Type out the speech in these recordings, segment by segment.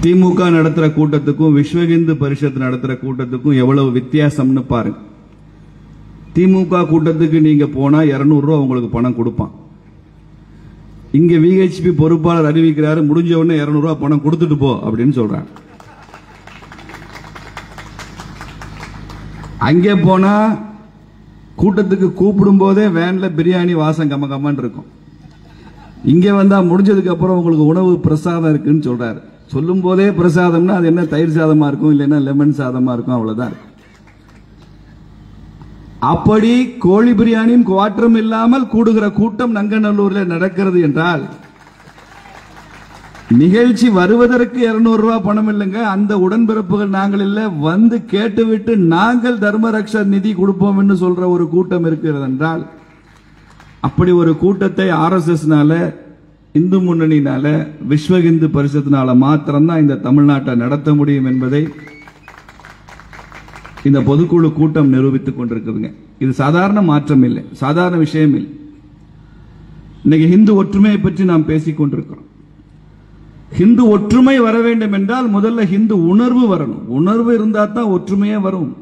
திமுக நடத்துற கூட்டத்துக்கும் விஸ்வ இந்து பரிஷத் நடத்துற கூட்டத்துக்கும் எவ்வளவு வித்தியாசம்னு பாருங்க. திமுக கூட்டத்துக்கு நீங்க போனா 200 ரூபாய் உங்களுக்கு பணம் கொடுப்பான். இங்க விஹெச்பி பொறுப்பாளர் அறிவிக்கிறாரு, முடிஞ்ச உடனே 200 ரூபாய் பணம் கொடுத்துட்டு போ அப்படின்னு சொல்றாங்க. அங்கே போனா கூட்டத்துக்கு கூப்பிடும் போதே வேன்ல பிரியாணி வாசம் கம கமன்னு இருக்கும். இங்க வந்தா முடிஞ்சதுக்கு அப்புறம் உங்களுக்கு உணவு பிரசாதம் இருக்குன்னு சொல்றாரு. சொல்லும் போதே பிரசாதம்னா அது என்ன தயிர் சாதமா இருக்கும், இல்லைன்னா லெமன் சாதமா இருக்கும், அவ்வளவுதான். அப்படி கோழி பிரியாணியும் குவாட்டரும் இல்லாமல் கூடுகிற கூட்டம் நங்கநல்லூர்ல நடக்கிறது என்றால் நிகழ்ச்சி வருவதற்கு 200 ரூபாய் பணம் இல்லைங்க. அந்த உடன்பிறப்புகள் நாங்கள் இல்ல, வந்து கேட்டுவிட்டு நாங்கள் தர்மரக்ஷா நிதி கொடுப்போம் என்று சொல்ற ஒரு கூட்டம் இருக்கிறது என்றால், அப்படி ஒரு கூட்டத்தை RSSனால, இந்து முன்னணினால, விஸ்வ இந்து பரிஷத்தினால மாத்திரம்தான் இந்த தமிழ்நாட்டை நடத்த முடியும் என்பதை இந்த பொதுக்குழு கூட்டம் நிரூபித்துக் கொண்டிருக்குதுங்க. இது சாதாரண மாற்றம் இல்லை, சாதாரண விஷயம் இல்லை. இன்னைக்கு இந்து ஒற்றுமையை பற்றி நாம் பேசிக் கொண்டிருக்கிறோம். ஹிந்து ஒற்றுமை வர வேண்டும் என்றால் முதல்ல ஹிந்து உணர்வு வரணும். உணர்வு இருந்தா தான் ஒற்றுமையே வரும்.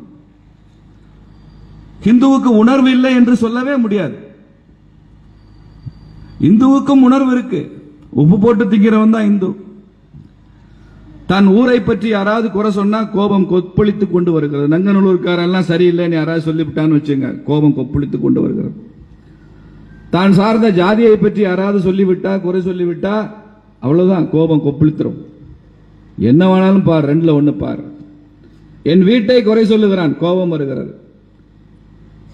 ஹிந்துவுக்கு உணர்வு இல்லை என்று சொல்லவே முடியாது. இந்துவுக்கும் உணர்வு இருக்கு. உப்பு போட்டு திங்கிறவன் தான் இந்து. தன் ஊரை பற்றி யாராவது குறை சொன்னா கோபம் கொப்பளித்துக் கொண்டு வருகிறது. நங்கநல்லூர்காரெல்லாம் சரியில்லைன்னு யாராவது சொல்லிவிட்டான்னு வச்சுங்க, கோபம் கொப்பளித்துக் கொண்டு வருகிறது. தான் சார்ந்த ஜாதியை பற்றி யாராவது சொல்லிவிட்டா, குறை சொல்லிவிட்டா, அவ்வளவுதான், கோபம் கொப்பளித்துரும். என்ன வேணாலும் பார், 2ல 1 பார். என் வீட்டை குறை சொல்லுகிறான், கோபம் வருகிறது.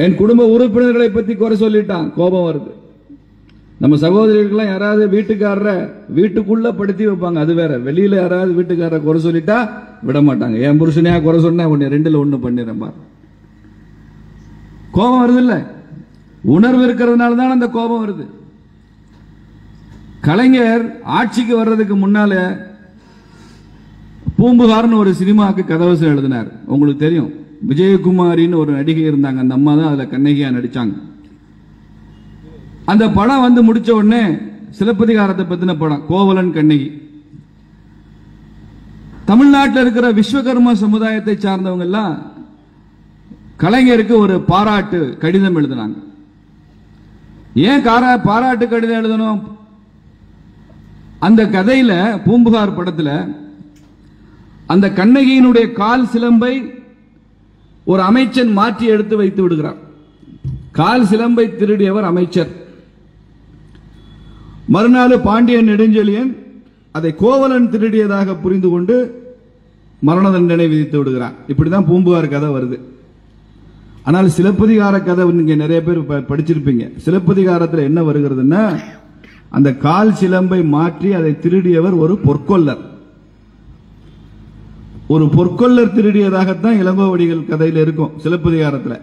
என் குடும்ப உறுப்பினர்களை பற்றி குறை சொல்லிட்டான், கோபம் வருது. நம்ம சகோதரிகளுக்கெல்லாம் யாராவது வீட்டுக்காரர வீட்டுக்குள்ள படுத்தி வைப்பாங்க, அது வேற. வெளியில யாராவது வீட்டுக்காரரை குறை சொல்லிட்டா விட மாட்டாங்க. என் புருஷனையா குறை சொன்னா 2ல 1 பண்ணிடுறேன். கோபம் வருது இல்ல, உணர்வு இருக்கிறதுனால தான் அந்த கோபம் வருது. கலைஞர் ஆட்சிக்கு வர்றதுக்கு முன்னால பூம்புகார்னு ஒரு சினிமாவுக்கு கதவசம் எழுதினார். உங்களுக்கு தெரியும், விஜயகுமாரின்னு ஒரு நடிகை இருந்தாங்க, அந்த அம்மா தான் அதுல கண்ணகியா நடிச்சாங்க. அந்த படம் வந்து முடிச்ச உடனே சிலப்பதிகாரத்தை பத்தின படம், கோவலன் கண்ணகி. தமிழ்நாட்டில் இருக்கிற விஸ்வகர்மா சமுதாயத்தை சார்ந்தவங்க எல்லாம் கலைஞருக்கு ஒரு பாராட்டு கடிதம் எழுதினாங்க. ஏன் பாராட்டு கடிதம் எழுதணும்? அந்த கதையில, பூம்புகார் படத்துல, அந்த கண்ணகியினுடைய கால் சிலம்பை ஒரு அமைச்சன் மாற்றி எடுத்து வைத்து விடுகிறார். கால் சிலம்பை திருடியவர் அமைச்சர். மறுநாள் பாண்டியன் நெடுஞ்செழியன் அதை கோவலன் திருடியதாக புரிந்து கொண்டு மரண தண்டனை விதித்து விடுகிறார். இப்படிதான் பூம்புகார் கதை வருது. ஆனால் சிலப்பதிகார கதை நீங்க நிறைய பேர் படிச்சிருப்பீங்க. சிலப்பதிகாரத்தில் என்ன வருகிறதுன்னா, அந்த கால் சிலம்பை மாற்றி அதை திருடியவர் ஒரு பொற்கொல்லர். ஒரு பொற்கொல்லர் திருடியதாகத்தான் இளங்கோவடிகள் கதையில் இருக்கும் சிலப்பதிகாரத்தில்.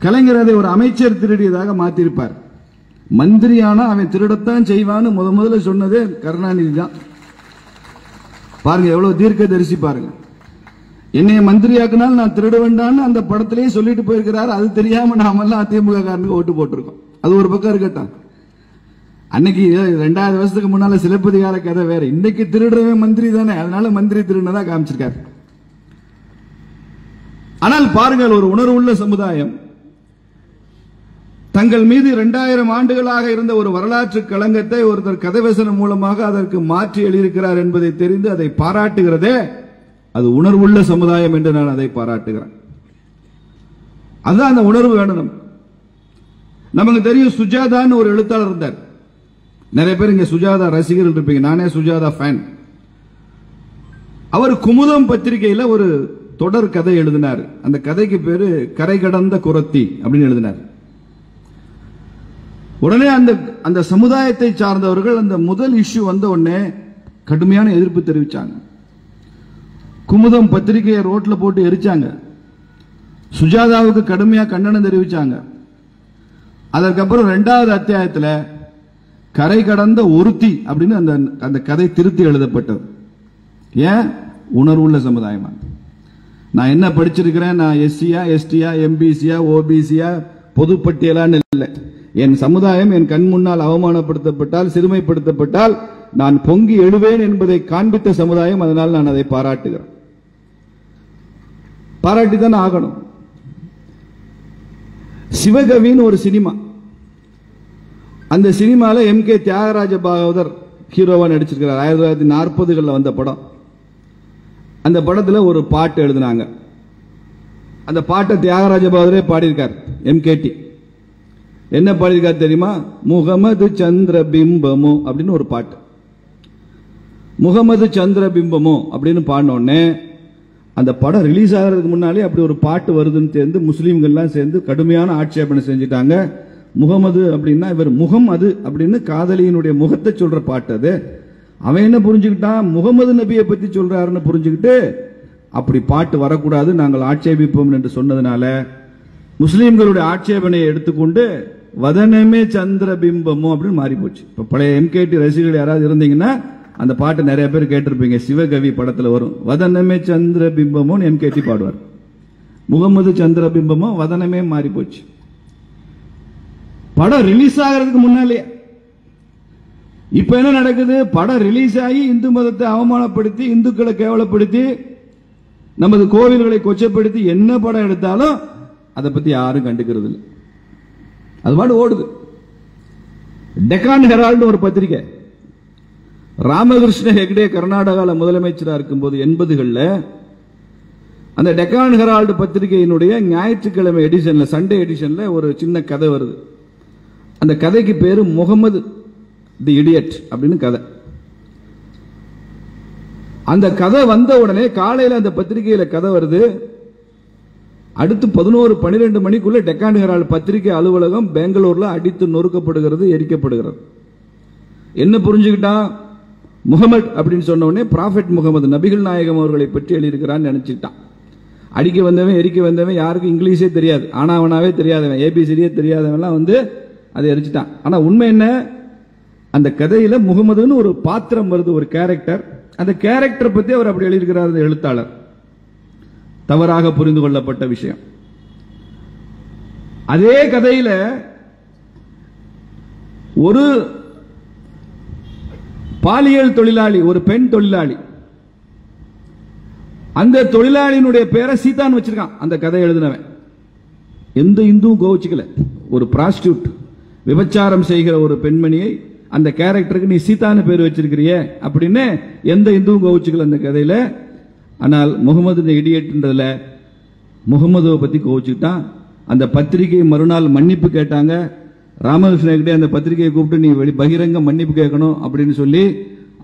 கலைஞர் அதை ஒரு அமைச்சர் திருடியதாக மாற்றிருப்பார். மந்திரியானா அவன் திருடத்தான் செய்வான்னு முதல்ல சொன்னதே கருணாநிதி தான். பாருங்க எவ்வளவு தீர்க்க தரிசி பாருங்க. என்னைய மந்திரியாக்குனால் நான் திருட வேண்டான்னு அந்த படத்திலேயே சொல்லிட்டு போயிருக்கிறார். அது தெரியாம நாமெல்லாம் அதிமுக காரனுக்கு ஓட்டு போட்டிருக்கோம். அது ஒரு பக்கம் இருக்கட்டும். அன்னைக்கு 2000 வருஷத்துக்கு முன்னால சிலப்பதிகார கதை வேற. இன்னைக்கு திருடுறவன் மந்திரி தானே, அதனால மந்திரி திருடுனதா காமிச்சிருக்காரு. ஆனால் பாருங்கள், ஒரு உணர்வுள்ள சமுதாயம் தங்கள் மீது 2000 ஆண்டுகளாக இருந்த ஒரு வரலாற்று களங்கத்தை ஒருத்தர் கதைவசனம் மூலமாக அதற்கு மாற்றி எழுதியிருக்கிறார் என்பதை தெரிந்து அதை பாராட்டுகிறதே, அது உணர்வுள்ள சமுதாயம் என்று நான் அதை பாராட்டுகிறேன். அதுதான் அந்த உணர்வு வேணும். நமக்கு தெரியும், சுஜாதான்னு ஒரு எழுத்தாளர் இருந்தார். நிறைய பேர் இங்க சுஜாதா ரசிகர்கள் இருப்பீங்க. நானே சுஜாதா ஃபேன். அவர் குமுதம் பத்திரிகையில் ஒரு தொடர் கதை எழுதினார். அந்த கதைக்கு பேரு கரை கடந்த குரத்தி அப்படின்னு எழுதினார். உடனே அந்த சமுதாயத்தை சார்ந்தவர்கள் அந்த முதல் இஷ்யூ வந்த உடனே கடுமையான எதிர்ப்பு தெரிவிச்சாங்க. குமுதம் பத்திரிகையை ரோட்ல போட்டு எரிச்சாங்க. சுஜாதாவுக்கு கடுமையா கண்டனம் தெரிவிச்சாங்க. அதற்கப்புறம் 2வது அத்தியாயத்தில் கரை கடந்த ஒருத்தி அப்படின்னு அந்த கதை திருத்தி எழுதப்பட்டது. ஏன்? உணர்வுள்ள சமுதாயமா. நான் என்ன படிச்சிருக்கிறேன், நான் எஸ்சியா, எஸ்டியா, எம்பிசியா, ஓபிசியா, பொதுப்பட்டியலான்னு இல்லை. என் சமுதாயம் என் கண் முன்னால் அவமானப்படுத்தப்பட்டால், சிறுமைப்படுத்தப்பட்டால் நான் பொங்கி எழுவேன் என்பதை காண்பித்த சமுதாயம். அதனால் நான் அதை பாராட்டுகிறேன். பாராட்டிதான் ஆகணும். சிவகவின்னு ஒரு சினிமா, அந்த சினிமால எம்.கே. தியாகராஜ பாகவதர் ஹீரோவா நடிச்சிருக்கிறார். 1940களில் வந்த படம். அந்த படத்தில் ஒரு பாட்டு எழுதினாங்க. அந்த பாட்டை தியாகராஜ பாகவதரே பாடியிருக்கார். எம்.கே.டி. என்ன பாடியிருக்கார் தெரியுமா? முகமது சந்திர பிம்பமோ அப்படின்னு ஒரு பாட்டு. முகமது சந்திர பிம்பமோ அப்படின்னு பாடினோடனே அந்த படம் ரிலீஸ் ஆகிறதுக்கு முன்னாலே அப்படி ஒரு பாட்டு வருதுன்னு சேர்ந்து முஸ்லீம்கள்லாம் சேர்ந்து கடுமையான ஆட்சேபனை செஞ்சுட்டாங்க. முகமது அப்படின்னா இவர் முகம் அது அப்படின்னு காதலியினுடைய முகத்தை சொல்ற பாட்டு அது. அவன் என்ன புரிஞ்சுக்கிட்டான்? முகமது நபியை பத்தி சொல்றாருன்னு புரிஞ்சுக்கிட்டு அப்படி பாட்டு வரக்கூடாது, நாங்கள் ஆட்சேபிப்போம் என்று சொன்னதுனால முஸ்லீம்களுடைய ஆட்சேபனையை எடுத்துக்கொண்டு வதனமே சந்திர பிம்பமோ அப்படின்னு மாறி போச்சு. இப்ப பழைய எம்.கே.டி. ரசிகர்கள் யாராவது இருந்தீங்கன்னா அந்த பாட்டு நிறைய பேர் கேட்டிருப்பீங்க. சிவகவி படத்தில் வரும், வதனமே சந்திர பிம்பமோன்னு எம்.கே.டி. பாடுவார். முகமது சந்திர பிம்பமோ வதனமே மாறி போச்சு. படம் ரிலீஸ் ஆகிறதுக்கு முன்னாலே. இப்ப என்ன நடக்குது? படம் ரிலீஸ் ஆகி இந்து மதத்தை அவமானப்படுத்தி, இந்துக்களை கேவலப்படுத்தி, நமது கோவில்களை கொச்சப்படுத்தி என்ன படம் எடுத்தாலும் அதை பத்தி யாரும் கண்டுக்கிறது இல்லை. அது பாட்டு ஓடுது. டெக்கான் ஹெரால்டு ஒரு பத்திரிகை, ராமகிருஷ்ண ஹெக்டே கர்நாடகாவில் முதலமைச்சராக இருக்கும்போது 80களில் அந்த டெக்கான் ஹெரால்டு பத்திரிகையினுடைய ஞாயிற்றுக்கிழமை எடிஷன்ல, சண்டே எடிஷன்ல ஒரு சின்ன கதை வருது. அந்த கதைக்கு பேரு முகமது தி இடியட் அப்படின்னு கதை. அந்த கதை வந்த உடனே காலையில் அந்த பத்திரிகையில கதை வருது. அடுத்து 11-12 மணிக்குள்ள டெக்கான் ஹெரால்டு பத்திரிகை அலுவலகம் பெங்களூர்ல அடித்து நொறுக்கப்படுகிறது, எரிக்கப்படுகிறது. என்ன புரிஞ்சுக்கிட்டா? முகமது அப்படின்னு சொன்ன உடனே ப்ராஃபெட் முகமது, நபிகள் நாயகம் அவர்களை பற்றி எழுதியிருக்கிறான்னு நினைச்சுட்டான். அடிக்க வந்தவன், எரிக்க வந்தவன், யாருக்கும் இங்கிலீஷே தெரியாது, ஆனாவனாவே தெரியாதவன், ஏபிசிடியே தெரியாதவன்லாம் வந்து அதை எரிச்சிட்டான். ஆனா உண்மை என்ன? அந்த கதையில முகமதுன்னு ஒரு பாத்திரம் வருது, ஒரு கேரக்டர். அந்த கேரக்டர் பத்தி அவர் அப்படி எழுதியிருக்கிறார் எழுத்தாளர். தவறாக புரிந்து கொள்ளப்பட்ட விஷயம். அதே கதையில ஒரு பாலியல் தொழிலாளி, ஒரு பெண் தொழிலாளி, அந்த தொழிலாளியினுடைய பேரை சீதான் வச்சிருக்கான் அந்த கதை எழுதினவன். எந்த இந்துவும் கோவிச்சுக்கல. ஒரு பிராஸ்டியூட், விபச்சாரம் செய்கிற ஒரு பெண்மணியை அந்த கேரக்டருக்கு நீ சீதான்னு பேர் வச்சிருக்கிறிய அப்படின்னு எந்த இந்துவும் கோவிச்சுக்கல அந்த கதையில. ஆனால் முகமது இடியட்ன்றதுல முகமதுவை பத்தி கோவிச்சுக்கிட்டான். அந்த பத்திரிகை மறுநாள் மன்னிப்பு கேட்டாங்க. ராமகிருஷ்ண ஹெக்டே அந்த பத்திரிகையை கூப்பிட்டு நீ பகிரங்க மன்னிப்பு கேட்கணும் அப்படின்னு சொல்லி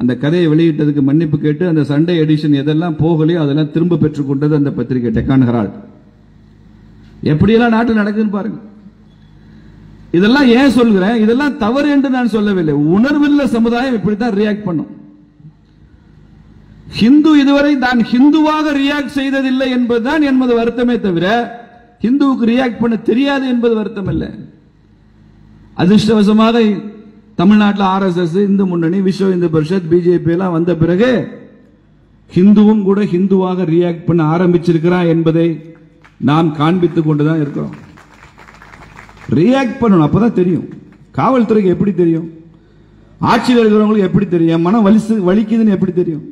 அந்த கதையை வெளியிட்டதுக்கு மன்னிப்பு கேட்டு அந்த சண்டே எடிஷன் எதெல்லாம் போகலையோ அதெல்லாம் திரும்ப பெற்றுக் கொண்டது அந்த பத்திரிகை டெக்கான் ஹெரால்டு. எப்படியெல்லாம் நாட்டில் நடக்குதுன்னு பாருங்க. இதெல்லாம் ஏன் சொல்கிறேன்? இதெல்லாம் தவறு என்று நான் சொல்லவில்லை. உணர்வுள்ள சமுதாயம் இப்படித்தான் ரியாக்ட் பண்ணும். ஹிந்து இதுவரை தான் ஹிந்துவாக ரியாக்ட் செய்ததில்லை என்பதுதான் என்பது வருத்தமே தவிர ஹிந்துவுக்கு ரியாக்ட் பண்ண தெரியாது என்பது வருத்தம் இல்லை. அதிர்ஷ்டவசமாக தமிழ்நாட்டில் ஆர்எஸ்எஸ், இந்து முன்னணி, விஸ்வ இந்து பரிஷத், பிஜேபி எல்லாம் வந்த பிறகு ஹிந்துவும் கூட ஹிந்துவாக ரியாக்ட் பண்ண ஆரம்பிச்சிருக்கிறான் என்பதை நாம் காண்பித்துக் கொண்டுதான் இருக்கிறோம். ரியாக்ட் பண்ணணும், அப்பதான் தெரியும். காவல்துறைக்கு எப்படி தெரியும்? ஆட்சியில் இருக்கிறவங்களுக்கு எப்படி தெரியும்? மனம் வலிக்குதுன்னு எப்படி தெரியும்?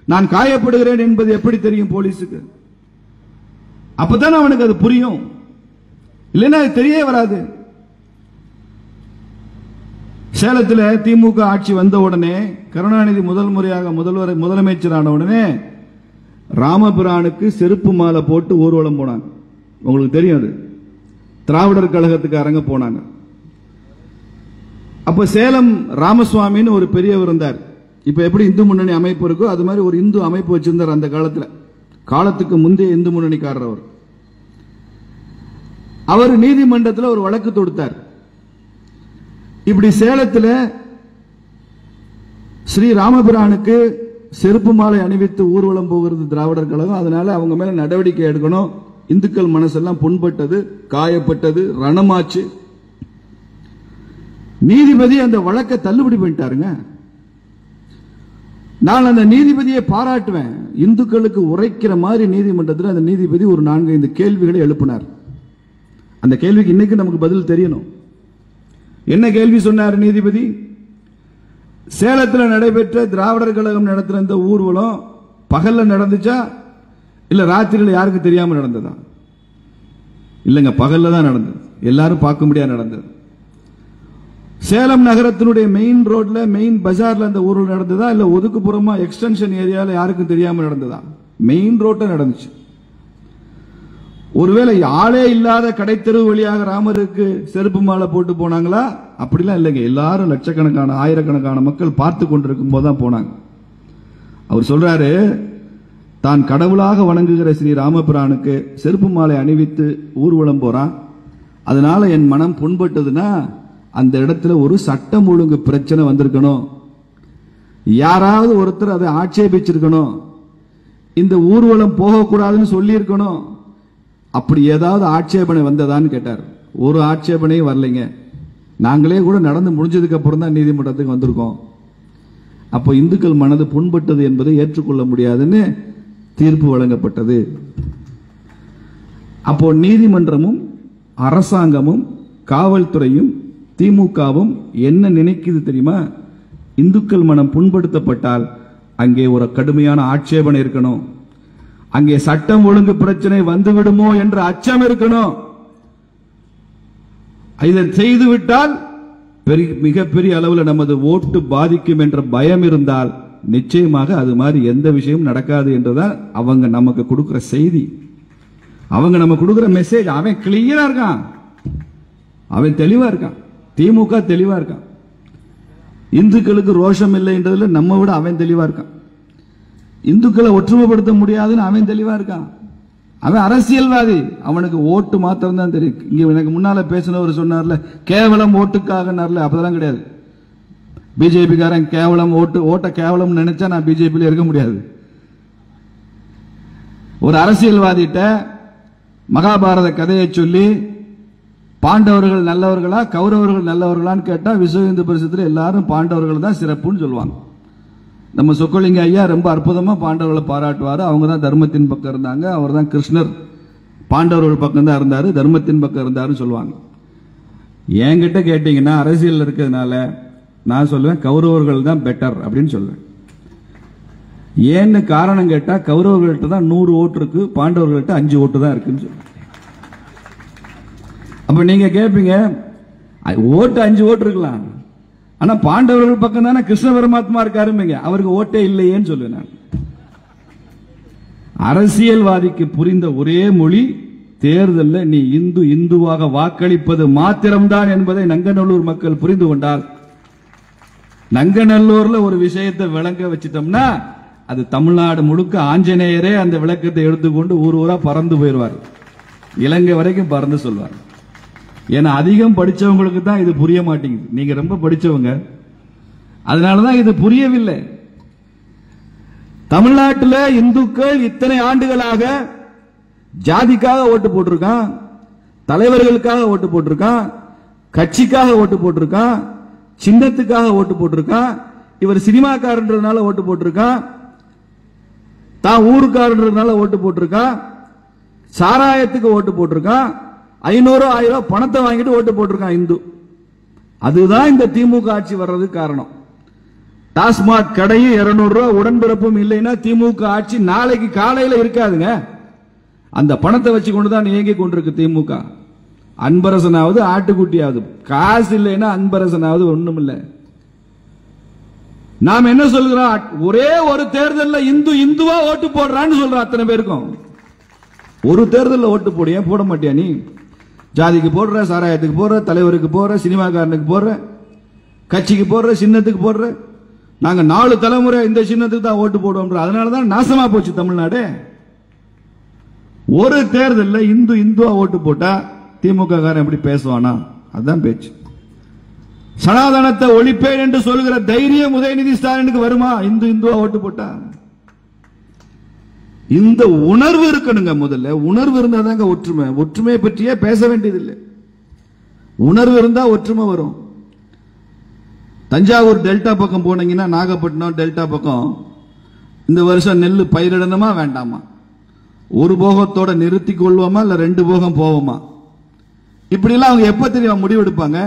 நான் காயப்படுகிறேன் என்பது எப்படி தெரியும் போலீஸுக்கு? அப்பதான் அவனுக்கு அது புரியும். இல்லைன்னா அது தெரிய வராது. சேலத்தில் திமுக ஆட்சி வந்த உடனே, கருணாநிதி முதல் முறையாக முதலமைச்சரான உடனே ராமபிரானுக்கு செருப்பு மாலை போட்டு ஊர்வலம் போனாங்க. உங்களுக்கு தெரியும், அது திராவிடர் கழகத்துக்காரங்க போனாங்க. அப்ப சேலம் ராமசுவாமின்னு ஒரு பெரியவர் இருந்தார். இப்ப எப்படி இந்து முன்னணி அமைப்பு இருக்கோ அது மாதிரி ஒரு இந்து அமைப்பு வச்சிருந்தார் அந்த காலத்தில். காலத்துக்கு முந்தைய இந்து முன்னணிக்காரர் அவர். அவர் நீதிமன்றத்தில் ஒரு வழக்கு தொடுத்தார். இப்படி சேலத்தில் ஸ்ரீ ராமபிரானுக்கு செருப்பு மாலை அணிவித்து ஊர்வலம் போகிறது திராவிடர் கழகம், அதனால அவங்க மேல நடவடிக்கை எடுக்கணும். இந்துக்கள் மனசெல்லாம் புண்பட்டது, காயப்பட்டது, ரணமாச்சு. நீதிபதி அந்த வழக்கை தள்ளுபடி பண்ணிட்டாருங்க. நான் அந்த நீதிபதியை பாராட்டுவேன். இந்துக்களுக்கு உரைக்கிற மாதிரி நீதிமன்றத்தில் அந்த நீதிபதி ஒரு 4-5 கேள்விகளை எழுப்பினார். அந்த கேள்விக்கு இன்னைக்கு நமக்கு பதில் தெரியணும். என்ன கேள்வி சொன்னார் நீதிபதி? சேலத்தில் நடைபெற்ற திராவிடர் கழகம் நடத்துற இந்த ஊர்வலம் பகல்ல நடந்துச்சா இல்ல ராத்திரியில் யாருக்கு தெரியாம நடந்ததா? இல்லங்க, பகல்ல தான் நடந்தது. எல்லாரும் பார்க்க முடியாது நடந்தது. சேலம் நகரத்தினுடைய மெயின் ரோட்ல மெயின் பஜார்ல அந்த ஊர்வலம் நடந்ததா இல்ல ஒதுக்குப்புறமா எக்ஸ்டென்ஷன் ஏரியால யாருக்கும் தெரியாம நடந்ததா? மெயின் ரோட்ல நடந்துச்சு. ஒருவேளை ஆளே இல்லாத கடைத்தெரு வழியாக ராமருக்கு செருப்பு மாலை போட்டு போனாங்களா? அப்படிலாம் இல்லைங்க. எல்லாரும் லட்சக்கணக்கான ஆயிரக்கணக்கான மக்கள் பார்த்து கொண்டிருக்கும் போதுதான் போனாங்க. அவர் சொல்றாரு, தான் கடவுளாக வணங்குகிற ஸ்ரீ ராமபிரானுக்கு செருப்பு மாலை அணிவித்து ஊர்வலம் போறான், அதனால என் மனம் புண்பட்டதுன்னா அந்த இடத்துல ஒரு சட்டம் ஒழுங்கு பிரச்சனை வந்திருக்கணும், யாராவது ஒருத்தர் அதை ஆட்சேபிச்சிருக்கணும், இந்த ஊர்வலம் போகக்கூடாதுன்னு சொல்லி இருக்கணும். அப்படி ஏதாவது ஆட்சேபனை வந்ததான்னு கேட்டார். ஒரு ஆட்சேபனையும் வரலைங்க. நாங்களே கூட நடந்து முடிஞ்சதுக்கு அப்புறம் தான் நீதிமன்றத்துக்கு வந்திருக்கோம். அப்போ இந்துக்கள் மனது புண்பட்டது என்பதை ஏற்றுக்கொள்ள முடியாதுன்னு தீர்ப்பு வழங்கப்பட்டது. அப்போ நீதிமன்றமும் அரசாங்கமும் காவல்துறையும் திமுகவும் என்ன நினைக்குது தெரியுமா? இந்துக்கள் மனம் புண்படுத்தப்பட்டால் அங்கே ஒரு கடுமையான ஆட்சேபனை இருக்கணும், அங்கே சட்டம் ஒழுங்கு பிரச்சனை வந்துவிடுமோ என்ற அச்சம் இருக்கணும். இதை செய்துவிட்டால் மிகப்பெரிய அளவில் நமது ஓட்டு பாதிக்கும் என்ற பயம் இருந்தால் நிச்சயமாக அது மாதிரி எந்த விஷயமும் நடக்காது என்றுதான் அவங்க நமக்கு கொடுக்கிற செய்தி, அவங்க நமக்கு கொடுக்கிற மெசேஜ். அவன் கிளியரா இருக்கான், அவன் தெளிவா இருக்கான், திமுக தெளிவா இருக்கான். இந்துக்களுக்கு ரோஷம் இல்லை என்றதுல நம்ம விட அவன் தெளிவா இருக்கான். இந்துக்களை ஒற்றுமைப்படுத்த முடியாதுன்னு அவன் தெளிவா இருக்கான். அவன் அரசியல்வாதி, அவனுக்கு ஓட்டு மாத்திரம் தான் தெரியும். இங்க எனக்கு முன்னால பேசினவர் சொன்னார்ல, கேவலம் ஓட்டுக்காக, அப்பதான் கிடையாது. பிஜேபி காரன் கேவலம் ஓட்ட கேவலம் நினைச்சா நான் பிஜேபியில இருக்க முடியாது. ஒரு அரசியல்வாதிட்ட மகாபாரத கதையை சொல்லி பாண்டவர்கள் நல்லவர்களா கௌரவர்கள் நல்லவர்களான்னு கேட்டா விஸ்வ இந்து பரிஷத்துல எல்லாரும் பாண்டவர்கள் தான் சிறப்புன்னு சொல்லுவாங்க. நம்ம சொக்கலிங்க ஐயா ரொம்ப அற்புதமா பாண்டவர்களை பாராட்டுவாரு. அவங்க தான் தர்மத்தின் பக்கம் இருந்தாங்க, அவர் தான் கிருஷ்ணர் பாண்டவர்கள் பக்கம் தான் இருந்தாரு, தர்மத்தின் பக்கம் இருந்தாருன்னு சொல்லுவாங்க. என்கிட்ட கேட்டீங்கன்னா அரசியல் இருக்கிறதுனால நான் சொல்லுவேன் கௌரவர்கள் தான் பெட்டர் அப்படின்னு சொல்லுவேன். ஏன்னு காரணம் கேட்டா கௌரவர்கள்ட்ட தான் 100 ஓட்டு இருக்கு, பாண்டவர்கள்ட்ட 5 ஓட்டு தான் இருக்குன்னு சொல்லுவேன். அப்ப நீங்க கேட்பீங்க ஓட்டு 5 ஓட்டு இருக்கலாம், ஆனா பாண்டவர்கள் பக்கம் தானே கிருஷ்ண பரமாத்மா இருக்காருங்க, அவருக்கு ஓட்டே இல்லையேன்னு சொல்லுவேன் நான். அரசியல்வாதிக்கு புரிந்த ஒரே மொழி தேர்தலில் நீ இந்துவாக வாக்களிப்பது மாத்திரம்தான் என்பதை நங்கநல்லூர் மக்கள் புரிந்து கொண்டால், நங்கநல்லூர்ல ஒரு விஷயத்தை விளங்க வச்சிட்டோம்னா அது தமிழ்நாடு முழுக்க ஆஞ்சநேயரே அந்த விளக்கத்தை எடுத்துக்கொண்டு ஊர் ஊரா பறந்து போயிடுவார், இலங்கை வரைக்கும் பறந்து சொல்வார். ஏன்னா அதிகம் படிச்சவங்களுக்கு தான் இது புரிய மாட்டேங்குது. நீங்க ரொம்ப படிச்சவங்க, அதனாலதான் இது புரியவில்லை. தமிழ்நாட்டில் இந்துக்கள் இத்தனை ஆண்டுகளாக ஜாதிக்காக ஓட்டு போட்டிருக்கான், தலைவர்களுக்காக ஓட்டு போட்டிருக்கான், கட்சிக்காக ஓட்டு போட்டிருக்கான், சின்னத்துக்காக ஓட்டு போட்டிருக்கான், இவர் சினிமாக்காரன்றதுனால ஓட்டு போட்டிருக்கான், தான் ஊருக்காரன்றதுனால ஓட்டு போட்டிருக்கான், சாராயத்துக்கு ஓட்டு போட்டிருக்கான், 500 1000 பணத்தை வாங்கிட்டு ஓட்டு போட்டிருக்கான் இந்து. அதுதான் இந்த திமுக ஆட்சி வர்றதுக்கு காரணம். டாஸ்மாக் கடையும் 200 ரூபாய் உடன்பிறப்பும் இல்லைன்னா திமுக ஆட்சி நாளைக்கு காலையில இருக்காதுங்க. அந்த பணத்தை வச்சு கொண்டுதான் இயங்கி கொண்டிருக்கு திமுக. அன்பரசனாவது ஆட்டுக்குட்டியாவது, காசு இல்லைன்னா அன்பரசனாவது ஒண்ணும் இல்லை. நாம் என்ன சொல்கிறோம்? ஒரே ஒரு தேர்தலில் இந்துவா ஓட்டு போடுறான்னு சொல்றோம். அத்தனை பேருக்கும் ஒரு தேர்தலில் ஓட்டு போடிய போட மாட்டியா? நீ ஜாதிக்கு போடுற, சாராயத்துக்கு போடுற, தலைவருக்கு போடுற, சினிமாக்காரனுக்கு போடுற, கட்சிக்கு போடுற, சின்னத்துக்கு போடுற. நாங்க 4 தலைமுறை இந்த சின்னத்துக்கு தான் ஓட்டு போடுவோம். அதனாலதான் நாசமா போச்சு தமிழ்நாடு. ஒரு தேர்தலில் இந்துவா ஓட்டு போட்டா திமுக காரன் எப்படி பேசுவானா? அதுதான் பேச்சு. சனாதனத்தை ஒழிப்பேன் என்று சொல்கிற தைரியம் உதயநிதி ஸ்டாலினுக்கு வருமா இந்துவா ஓட்டு போட்டா? இந்த உணர்வு இருக்கணுங்க. முதல்ல உணர்வு இருந்தாதாங்க ஒற்றுமை. ஒற்றுமையை பற்றியே பேச வேண்டியதில்லை. உணர்வு இருந்தா ஒற்றுமை வரும். தஞ்சாவூர் டெல்டா பக்கம் போனீங்கன்னா, நாகப்பட்டினம் டெல்டா பக்கம் இந்த வருஷம் நெல் பயிரிடணுமா வேண்டாமா, ஒரு போகத்தோட நிறுத்தி கொள்வோமா இல்ல 2 போகம் போவோமா, இப்படி எல்லாம் அவங்க எப்ப தெரியும் முடிவெடுப்பாங்க?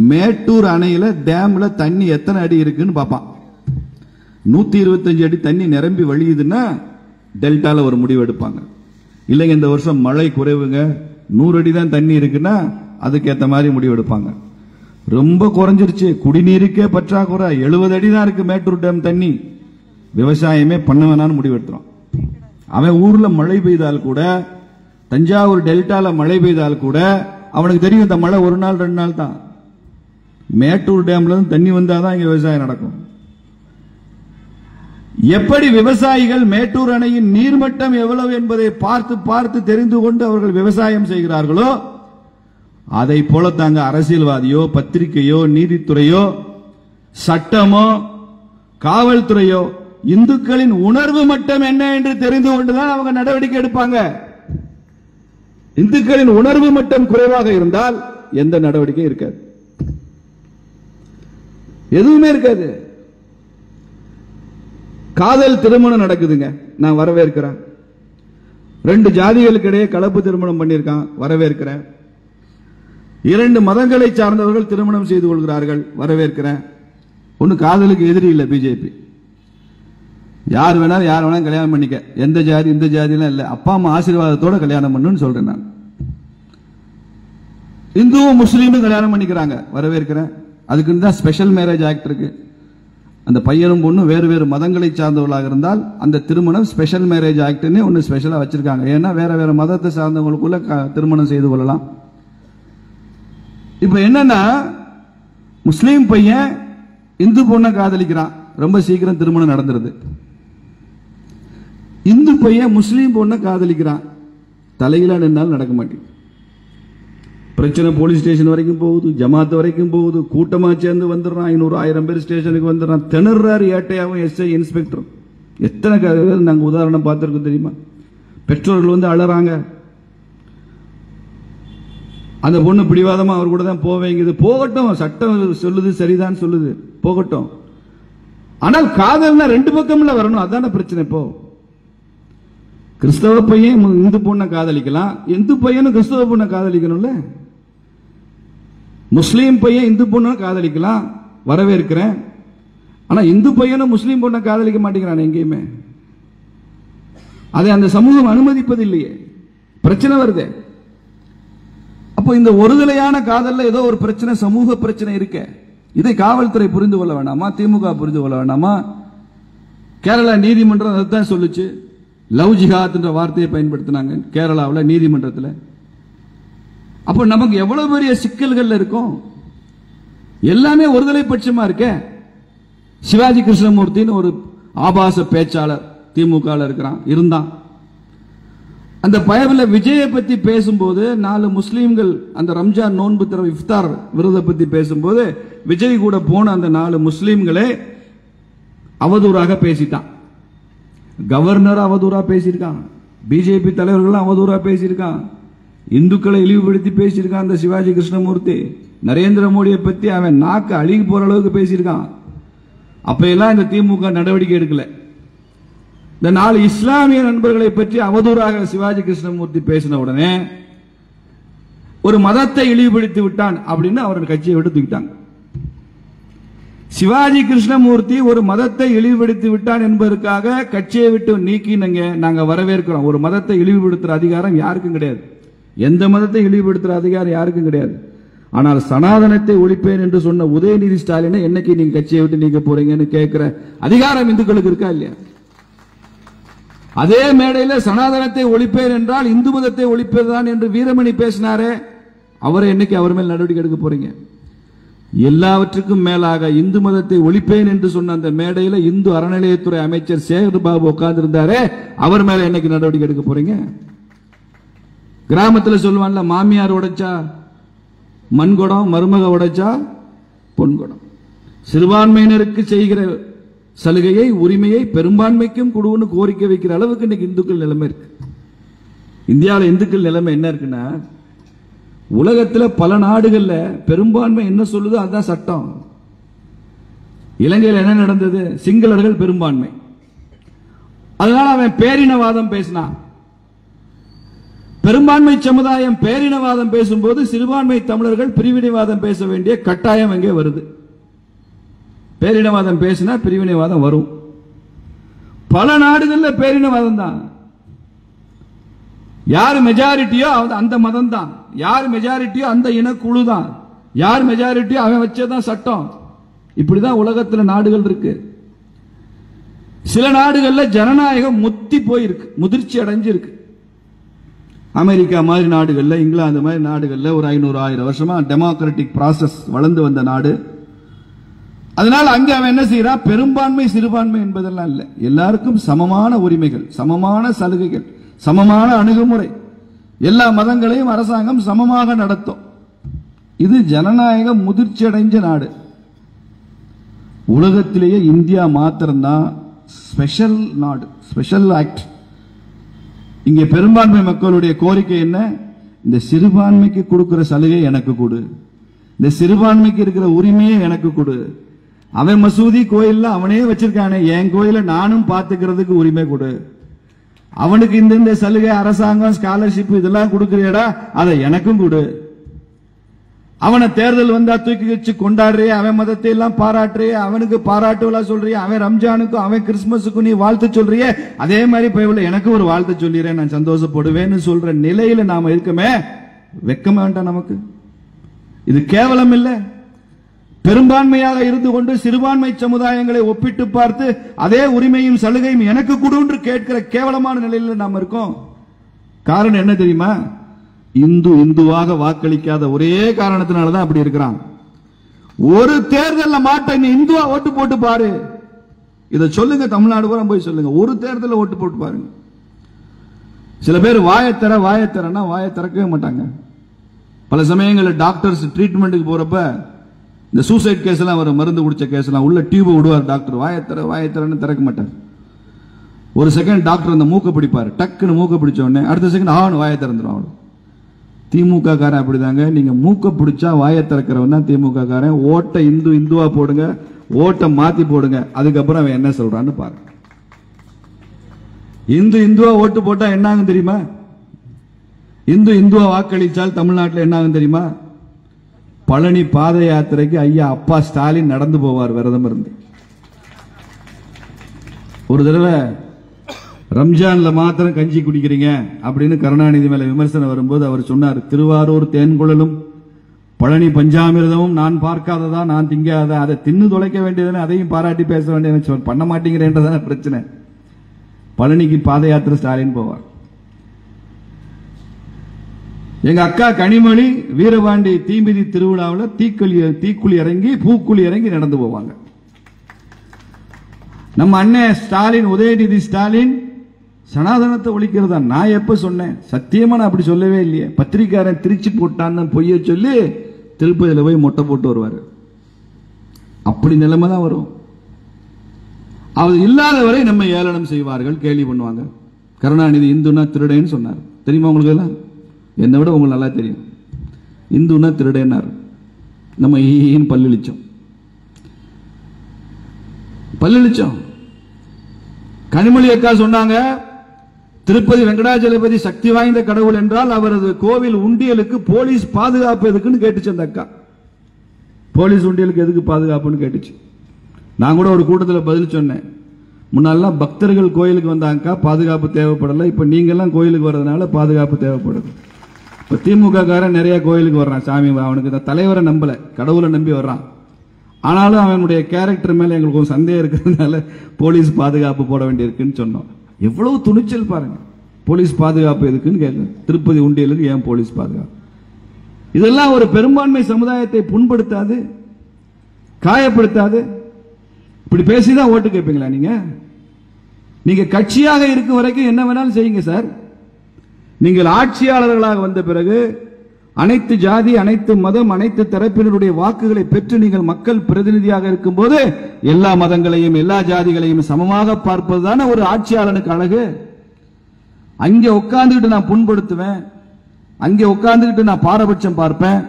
மேட்டூர் அணையில டேம்ல தண்ணி எத்தனை அடி இருக்குன்னு பார்ப்பான். 125 அடி தண்ணி நிரம்பி வழியுதுன்னா டெல்டால ஒரு முடிவு எடுப்பாங்க. இல்லைங்க இந்த வருஷம் மழை குறைவுங்க, 100 அடி தான் தண்ணி இருக்குன்னா அதுக்கேற்ற மாதிரி முடிவு எடுப்பாங்க. ரொம்ப குறைஞ்சிருச்சு, குடிநீருக்கே பற்றாக்குறை, 70 அடி தான் இருக்கு மேட்டூர் டேம் தண்ணி, விவசாயமே பண்ண வேணான்னு முடிவு எடுத்துறான். அவன் ஊர்ல மழை பெய்தால் கூட, தஞ்சாவூர் டெல்டால மழை பெய்தால் கூட அவனுக்கு தெரியும் இந்த மழை ஒரு நாள் 2 நாள் தான். மேட்டூர் டேம்ல இருந்து தண்ணி வந்தாதான் இங்க விவசாயம் நடக்கும். எப்படி விவசாயிகள் மேட்டூர் அணையின் நீர்மட்டம் எவ்வளவு என்பதை பார்த்து பார்த்து தெரிந்து கொண்டு அவர்கள் விவசாயம் செய்கிறார்களோ, அதை போல தாங்க அரசியல்வாதியோ பத்திரிகையோ நீதித்துறையோ சட்டமோ காவல்துறையோ இந்துக்களின் உணர்வு மட்டம் என்ன என்று தெரிந்து கொண்டுதான் அவங்க நடவடிக்கை எடுப்பாங்க. இந்துக்களின் உணர்வு மட்டம் குறைவாக இருந்தால் எந்த நடவடிக்கை இருக்காது, எதுவுமே இருக்காது. காதல் திருமணம் நடக்குதுங்க, நான் வரவேற்கிறேன். 2 ஜாதிகளுக்கு இடையே கலப்பு திருமணம் பண்ணியிருக்கான், வரவேற்கிறேன். 2 மதங்களை சார்ந்தவர்கள் திருமணம் செய்து கொள்கிறார்கள், வரவேற்கிறேன். ஒன்னு காதலுக்கு எதிரி இல்லை பிஜேபி. யார் வேணாலும் யார் வேணாலும் கல்யாணம் பண்ணிக்க, எந்த ஜாதி இந்த ஜாதியெல்லாம் இல்லை, அப்பா அம்மா ஆசீர்வாதத்தோட கல்யாணம் பண்ணுன்னு சொல்றேன் நான். இந்துவும் முஸ்லீமும் கல்யாணம் பண்ணிக்கிறாங்க, வரவேற்கிறேன். அதுக்குன்னு தான் ஸ்பெஷல் மேரேஜ் ஆக்ட் இருக்கு. அந்த பையனும் பொண்ணும் வேறு வேறு மதங்களை சார்ந்தவர்களாக இருந்தால் அந்த திருமணம் ஸ்பெஷல் மேரேஜ் ஆக்ட்னு ஒன்று ஸ்பெஷலா வச்சிருக்காங்க. ஏன்னா வேற வேற மதத்தை சார்ந்தவங்களுக்குள்ள திருமணம் செய்து கொள்ளலாம். இப்ப என்னன்னா, முஸ்லீம் பையன் இந்து பொண்ணை காதலிக்கிறான், ரொம்ப சீக்கிரம் திருமணம் நடந்துருது. இந்து பையன் முஸ்லீம் பொண்ணை காதலிக்கிறான், தலையில நின்னால் நடக்க மாட்டேங்குது. பிரச்சனை போலீஸ் ஸ்டேஷன் வரைக்கும் போகுது, ஜமாத் வரைக்கும் போகுது, கூட்டமா சேர்ந்து வந்துடுறான், 500-1000 பேர் ஸ்டேஷனுக்கு வந்துடுறான், திணறாரு ஏட்டையாவும் எஸ்ஐ இன்ஸ்பெக்டர். எத்தனை நாங்க உதாரணம் பார்த்திருக்கோம் தெரியுமா? பெற்றோர்கள் வந்து அழறாங்க, அந்த பொண்ணு பிடிவாதமா அவர் கூட தான் போவேங்குது. போகட்டும், சட்டம் சொல்லுது, சரிதான் சொல்லுது, போகட்டும். ஆனால் காதல்னா 2 பக்கம்ல வரணும், அதான பிரச்சனை. இப்போ கிறிஸ்தவ பையன் இந்து பொண்ணை காதலிக்கலாம், இந்து பையனும் கிறிஸ்தவ பொண்ணை காதலிக்கணும்ல. முஸ்லீம் பையன் இந்து பொண்ணை காதலிக்கலாம், வரவேற்கிறேன். ஆனா இந்து பையனும் முஸ்லீம் பொண்ணை காதலிக்க மாட்டேங்கிறான் எங்கேயுமே. அதை அந்த சமூகம் அனுமதிப்பது இல்லையே, பிரச்சனை வருது. அப்போ இந்த ஒருதலையான காதல்ல ஏதோ ஒரு பிரச்சனை, சமூக பிரச்சனை இருக்க. இதை காவல்துறை புரிந்து கொள்ள வேண்டாமா? திமுக புரிந்து கொள்ள வேண்டாமா? கேரளா நீதிமன்றம் அதான் சொல்லுச்சு, லவ் ஜிஹாத் என்ற வார்த்தையை பயன்படுத்தினாங்க கேரளாவில் நீதிமன்றத்தில். அப்ப நமக்கு எவ்வளவு பெரிய சிக்கல்கள் இருக்கும், எல்லாமே ஒருதலை பட்சமா இருக்க. சிவாஜி கிருஷ்ணமூர்த்தின்னு ஒரு ஆபாச பேச்சாளர் திமுக இருக்கிறான், இருந்தான். அந்த பயவுல விஜயை பத்தி பேசும்போது 4 முஸ்லீம்கள் அந்த ரம்ஜான் நோன்பு தர இஃப்தார் விரத பத்தி பேசும்போது விஜய் கூட போன அந்த 4 முஸ்லீம்களே அவதூறாக பேசிட்டான். கவர்னர் அவதூறா பேசியிருக்கான், பிஜேபி தலைவர்கள் அவதூறா பேசியிருக்கான், இந்துக்களை இழிவுபடுத்தி பேசியிருக்கான். அந்த சிவாஜி கிருஷ்ணமூர்த்தி நரேந்திர மோடியை பத்தி அவன் நாக்கு அழுகி போற அளவுக்கு பேசியிருக்கான். அப்ப எல்லாம் இந்த திமுக நடவடிக்கை எடுக்கல. இந்த 4 இஸ்லாமிய நண்பர்களை பற்றி அவதூறாக சிவாஜி கிருஷ்ணமூர்த்தி பேசின உடனே ஒரு மதத்தை இழிவுபடுத்தி விட்டான் அப்படின்னு அவர் கட்சியை விட்டு தூக்கிட்டாங்க. சிவாஜி கிருஷ்ணமூர்த்தி ஒரு மதத்தை இழிவுபடுத்தி விட்டான் என்பதற்காக கட்சியை விட்டு நீக்கினங்க, நாங்க வரவேற்கிறோம். ஒரு மதத்தை இழிவுபடுத்துற அதிகாரம் யாருக்கும் கிடையாது, எந்த மதத்தை இழிவுபடுத்துற அதிகாரம் யாருக்கும் கிடையாது. ஆனால் சனாதனத்தை ஒழிப்பேன் என்று சொன்ன உதயநிதி ஸ்டாலினை என்னைக்கு நீங்க கட்சியை விட்டு நீக்க போறீங்கன்னு கேட்கிற அதிகாரம் இந்துக்களுக்கு இருக்கா இல்லையா? அதே மேடையில் சனாதனத்தை ஒழிப்பேன் என்றால் இந்து மதத்தை ஒழிப்பதுதான் என்று வீரமணி பேசினாரே, அவரை என்னைக்கு அவர் மேல் நடவடிக்கை எடுக்க போறீங்க? எல்லாவற்றுக்கும் மேலாக இந்து மதத்தை ஒழிப்பேன் என்று சொன்ன அந்த மேடையில் இந்து அறநிலையத்துறை அமைச்சர் சேகர் பாபு உட்கார்ந்து இருந்தாரே, அவர் மேல என்னைக்கு நடவடிக்கை எடுக்க போறீங்க? கிராமத்தில் சொல்லுவான்ல, மாமியார் உடைச்சா மண்குடம், மருமக உடைச்சா பொன்குடம். சிறுபான்மையினருக்கு செய்கிற சலுகையை உரிமையை பெரும்பான்மைக்கும் கொடுன்னு கோரிக்கை வைக்கிற அளவுக்கு இன்னைக்கு இந்துக்கள் நிலைமை இருக்கு. இந்தியாவில் இந்துக்கள் நிலைமை என்ன இருக்குன்னா, உலகத்தில் பல நாடுகள்ல பெரும்பான்மை என்ன சொல்லுதோ அதுதான் சட்டம். இலங்கையில் என்ன நடந்தது? சிங்களர்கள் பெரும்பான்மை, அதனால அவன் பேரினவாதம் பேசினான். பெரும்பான்மை சமுதாயம் பேரினவாதம் பேசும்போது சிறுபான்மை தமிழர்கள் பிரிவினைவாதம் பேச வேண்டிய கட்டாயம் எங்கே வருது? பேரினவாதம் பேசினா பிரிவினைவாதம் வரும். பல நாடுகளில் பேரினவாதம் தான். யார் மெஜாரிட்டியோ அந்த மதம் தான், யார் மெஜாரிட்டியோ அந்த இனக்குழு தான், யார் மெஜாரிட்டியோ அவன் வச்சதான் சட்டம். இப்படிதான் உலகத்தில் நாடுகள் இருக்கு. சில நாடுகளில் ஜனநாயகம் முத்தி போயிருக்கு, முதிர்ச்சி அடைஞ்சிருக்கு. அமெரிக்கா மாதிரி நாடுகள்ல, இங்கிலாந்து மாதிரி நாடுகள்ல ஒரு 500-1000 வருஷமா டெமோக்ராட்டிக் ப்ராசஸ் வளர்ந்து வந்த நாடு. அதனால அங்க அவன் என்ன செய்யறான்? பெரும்பான்மை சிறுபான்மை என்பதெல்லாம் இல்லை, எல்லாருக்கும் சமமான உரிமைகள், சமமான சலுகைகள், சமமான அணுகுமுறை, எல்லா மதங்களையும் அரசாங்கம் சமமாக நடத்தும். இது ஜனநாயக முதிர்ச்சி அடைஞ்ச நாடு. உலகத்திலேயே இந்தியா மாத்திரம்தான் ஸ்பெஷல் நாடு, ஸ்பெஷல் ஆக்ட். இங்கே பெரும்பான்மை மக்களுடைய கோரிக்கை என்ன? இந்த சிறுபான்மைக்கு கொடுக்கிற சலுகை எனக்கு கொடு, இந்த சிறுபான்மைக்கு இருக்கிற உரிமையை எனக்கு கொடு. அவன் மசூதி கோயில்ல அவனே வச்சிருக்கானே, என் கோயில நானும் பார்த்துக்கிறதுக்கு உரிமை கொடு. அவனுக்கு இந்த சலுகை அரசாங்கம் ஸ்காலர்ஷிப் இதெல்லாம் கொடுக்கிறியடா, அதை எனக்கும் கொடு. அவனை தேர்தல் வந்தா தூக்கி வச்சு கொண்டாடுறிய, அவன் மதத்தை எல்லாம் பாராட்டுறிய, அவனுக்கு பாராட்டு விழா சொல்றிய, அவன் ரம்ஜானுக்கும் அவன் கிறிஸ்துமஸுக்கும் நீ வாழ்த்து சொல்றிய, அதே மாதிரி போய் எனக்கு ஒரு வாழ்த்து சொல்லிடுறேன், நான் சந்தோஷப்படுவேன்னு சொல்ற நிலையில நாம இருக்கமே, வெக்கம் வேண்டாம் நமக்கு? இது கேவலம் இல்லை? பெரும்பான்மையாக இருந்து கொண்டு சிறுபான்மை சமுதாயங்களை ஒப்பிட்டு பார்த்து அதே உரிமையும் சலுகையும் எனக்கு கொடு கேட்கிற கேவலமான நிலையில் நாம் இருக்கோம். காரணம் என்ன தெரியுமா? இந்துவாக வாக்களிக்காத ஒரே காரணத்தினாலதான் அப்படி இருக்கிறான். ஒரு தேர்தலில் மாட்ட நீ இந்துவா ஓட்டு போட்டு பாரு, இதை சொல்லுங்க, தமிழ்நாடு பூரா போய் சொல்லுங்க, ஒரு தேர்தலில் ஓட்டு போட்டு பாருங்க. சில பேர் வாயத்தரன்னா வாயை திறக்கவே மாட்டாங்க. பல சமயங்களில் டாக்டர்ஸ் ட்ரீட்மெண்ட்டுக்கு போறப்ப இந்த சூசைட் கேஸ் எல்லாம் வரும், மருந்து குடிச்ச கேஸ் எல்லாம், உள்ள டியூப் விடுவார் டாக்டர், வாயத்தரன்னு திறக்க மாட்டார். ஒரு செகண்ட் டாக்டர் அந்த மூக்க பிடிப்பார், டக்குன்னு மூக்க பிடிச்ச உடனே அடுத்த செகண்ட் வாயை திறந்துடும். திமுக காரன் அப்படிதாங்க, நீங்க மூக்க பிடிச்சா வாயை திறக்கிறவன் தான் திமுக காரன். ஓட்டை இந்துவா போடுங்க, ஓட்டை மாத்தி போடுங்க, அதுக்கப்புறம் அவன் என்ன சொல்றான்னு பாருங்க. இந்துவா ஓட்டு போட்டா என்ன ஆகும் தெரியுமா? இந்துவா வாக்களிச்சால் தமிழ்நாட்டில் என்ன ஆகும் தெரியுமா? பழனி பாத யாத்திரைக்கு ஐயா அப்பா ஸ்டாலின் நடந்து போவார் விரதம் இருந்து. ஒரு தடவை ரம்ஜான்ல மாத்திரம் கஞ்சி குடிக்கிறீங்க அப்படின்னு கருணாநிதி மேல விமர்சனம் வரும்போது அவர் சொன்னார், திருவாரூர் தேன்குழலும் பழனி பஞ்சாமிரதமும் நான் பார்க்காததா, நான் திங்காதா, அதை தின்னு தொலைக்க வேண்டியதுன்னு அதையும் பாராட்டி பேச வேண்டிய பண்ண மாட்டேங்கிறேன்றதான பிரச்சனை. பழனிக்கு பாத யாத்திரை ஸ்டாலின் போவார். எங்க அக்கா கனிமொழி வீரபாண்டி தீமிதி திருவிழாவில் தீக்குழி இறங்கி பூக்குழி இறங்கி நடந்து போவாங்க. நம்ம அண்ணன் ஸ்டாலின், உதயநிதி ஸ்டாலின் சனாதனத்தை ஒழிக்கிறதா. நான் எப்ப சொன்னேன்? சத்தியமா நான் அப்படி சொல்லவே இல்லையே. பத்திரிக்காரன் திருச்சி போட்டான்னு பொய்ய சொல்லி திருப்பதியில் போய் மொட்டை போட்டு வருவார். அப்படி நிலைமை தான் வரும். அவர் இல்லாதவரை நம்ம ஏளனம் செய்வார்கள், கேலி பண்ணுவாங்க. கருணாநிதி இந்துனா திருடேன்னு சொன்னார், தெரியுமா உங்களுக்கு? எல்லாம் என்னை விட உங்களுக்கு நல்லா தெரியும். இந்துனா திருடேன்னார். நம்ம ஈன்னு பல்லிழிச்சோம். கனிமொழி அக்கா சொன்னாங்க, திருப்பதி வெங்கடாஜலபதி சக்தி வாய்ந்த கடவுள் என்றால் அவரது கோவில் உண்டியலுக்கு போலீஸ் பாதுகாப்பு எதுக்குன்னு கேட்டுச்சு அந்த அக்கா. போலீஸ் உண்டியலுக்கு எதுக்கு பாதுகாப்புன்னு கேட்டுச்சு. நான் கூட ஒரு கூட்டத்தில் பதில் சொன்னேன், முன்னாலாம் பக்தர்கள் கோயிலுக்கு வந்தாங்கக்கா பாதுகாப்பு தேவைப்படலை, இப்ப நீங்க எல்லாம் கோயிலுக்கு வர்றதுனால பாதுகாப்பு தேவைப்படுது. இப்ப திமுக காரன் நிறைய கோயிலுக்கு வர்றான், சாமி அவனுக்கு தலைவரை நம்பல, கடவுளை நம்பி வர்றான். ஆனாலும் அவனுடைய கேரக்டர் மேல எங்களுக்கு ஒரு சந்தேகம் இருக்கிறதுனால போலீஸ் பாதுகாப்பு போட வேண்டியிருக்குன்னு சொன்னோம். எவ்வளவு துணிச்சல் பாருங்க. போலீஸ் பாதுகாப்பு எதுக்குன்னு கேட்க, திருப்பதி உண்டியலுக்கு ஏன் போலீஸ் பாதுகாப்பு? இதெல்லாம் ஒரு பெரும்பான்மை சமுதாயத்தை புண்படுத்தாது, காயப்படுத்தாது. இப்படி பேசிதான் ஓட்டு கேட்பீங்களா நீங்க? நீங்க கட்சியாக இருக்கும் வரைக்கும் என்ன வேணாலும் செய்யுங்க சார். நீங்கள் ஆட்சியாளர்களாக வந்த பிறகு அனைத்து ஜாதி, அனைத்து மதம், அனைத்து தரப்பினருடைய வாக்குகளை பெற்று நீங்கள் மக்கள் பிரதிநிதியாக இருக்கும் போது எல்லா மதங்களையும் எல்லா ஜாதிகளையும் சமமாக பார்ப்பதுதானே ஒரு ஆட்சியாளனுக்கு அழகு. அங்கே உட்கார்ந்துகிட்டு நான் புண்படுத்துவேன், அங்கே உட்கார்ந்துகிட்டு நான் பாரபட்சம் பார்ப்பேன்.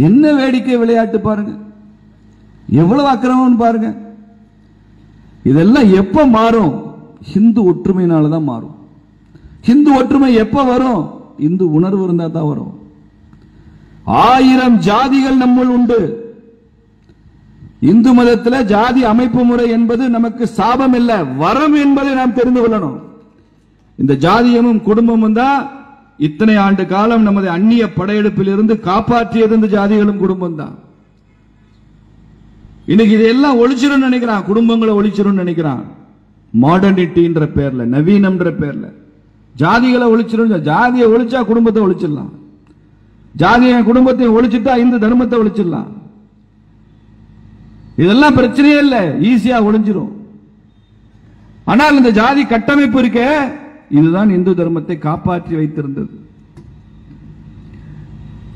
என்ன வேடிக்கை விளையாட்டு பாருங்க, எவ்வளவு அக்கிரமம் பாருங்க. இதெல்லாம் எப்ப மாறும்? ஹிந்து ஒற்றுமையினாலதான் மாறும். இந்து ஒற்றுமை எப்ப வரும்? இந்து உணர்வு இருந்தா தான் வரும். 1000 ஜாதிகள் நம்முள் உண்டு. இந்து மதத்தில் ஜாதி அமைப்பு முறை என்பது நமக்கு சாபம் இல்ல, வரம் என்பதை நாம் தெரிந்து கொள்ளணும். இந்த ஜாதியமும் குடும்பமும் தான் இத்தனை ஆண்டு காலம் நமது அந்நிய படையெடுப்பில் இருந்து காப்பாற்றியது. இந்த ஜாதிகளும் குடும்பம் தான். இன்னைக்கு இதெல்லாம் ஒழிச்சிரும் நினைக்கிறான், குடும்பங்களை ஒழிச்சிரும் நினைக்கிறான். மாடர்னிட்டின்ற பேர்ல, நவீனம்ன்ற பேர்ல ஜாதிகளை ஒழிச்சிரும். ஜாதியை ஒழிச்சா குடும்பத்தை ஒழிச்சிடலாம், ஜாதிய குடும்பத்தை ஒழிச்சிட்டா இந்து தர்மத்தை ஒழிச்சிடலாம். இதெல்லாம் பிரச்சனையே இல்லை, ஈஸியா ஒழிஞ்சிரும். ஆனால் இந்த ஜாதி கட்டமைப்பு இருக்க, இதுதான் இந்து தர்மத்தை காப்பாற்றி வைத்திருந்தது.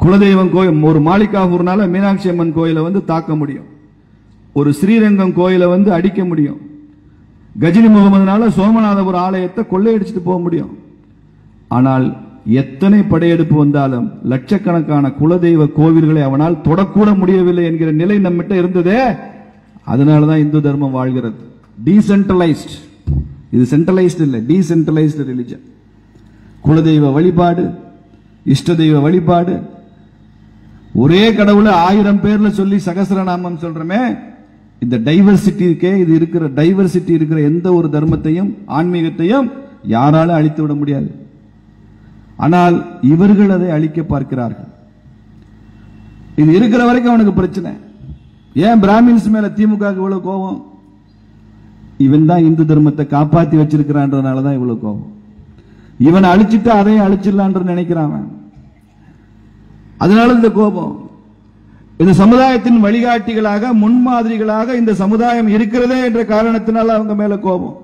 குலதெய்வம் கோயில், ஒரு மாளிகாபூர்னால மீனாட்சி அம்மன் கோயிலை வந்து தாக்க முடியும், ஒரு ஸ்ரீரங்கம் கோயிலை வந்து அடிக்க முடியும், கஜினி முகமதுனால சோமநாதபுரம் ஆலயத்தை கொள்ளையடிச்சுட்டு போக முடியும். ஆனால் எத்தனை படையெடுப்பு வந்தாலும் லட்சக்கணக்கான குலதெய்வ கோவில்களை அவனால் தொடக்கூட முடியவில்லை என்கிற நிலை நம்மகிட்ட இருந்ததே. அதனாலதான் இந்து தர்மம் வாழ்கிறது. டீசென்ட்ரலைஸ்ட், இது சென்ட்ரலைஸ்ட் இல்லை, டீசென்ட்ரலைஸ்டு ரிலிஜன். குலதெய்வ வழிபாடு, இஷ்ட தெய்வ வழிபாடு, ஒரே கடவுளை 1000 பேர்ல சொல்லி சகஸ்ரநாமம் சொல்றமே. இந்த டைவர்சிட்டி இருக்கே, இது இருக்கிற டைவர்சிட்டி இருக்கிற எந்த ஒரு தர்மத்தையும் ஆன்மீகத்தையும் யாராலும் அழித்து விட முடியாது. ஆனால் இவர்கள் அதை அழிக்க பார்க்கிறார்கள். இது இருக்கிற வரைக்கும் அவனுக்கு பிரச்சனை. ஏன் பிராமின்ஸ் மேல திமுக இவ்வளவு கோபம்? இவன் தான் இந்து தர்மத்தை காப்பாத்தி வச்சிருக்கிறான்றதுனாலதான் இவ்வளவு கோபம். இவனை அழிச்சிட்டு அதையும் அழிச்சிடலான் நினைக்கிறான். அதனால இந்த கோபம். இந்த சமுதாயத்தின் வழிகாட்டிகளாக, முன்மாதிரிகளாக இந்த சமுதாயம் இருக்கிறதே என்ற காரணத்தினால அவங்க மேல கோபம்.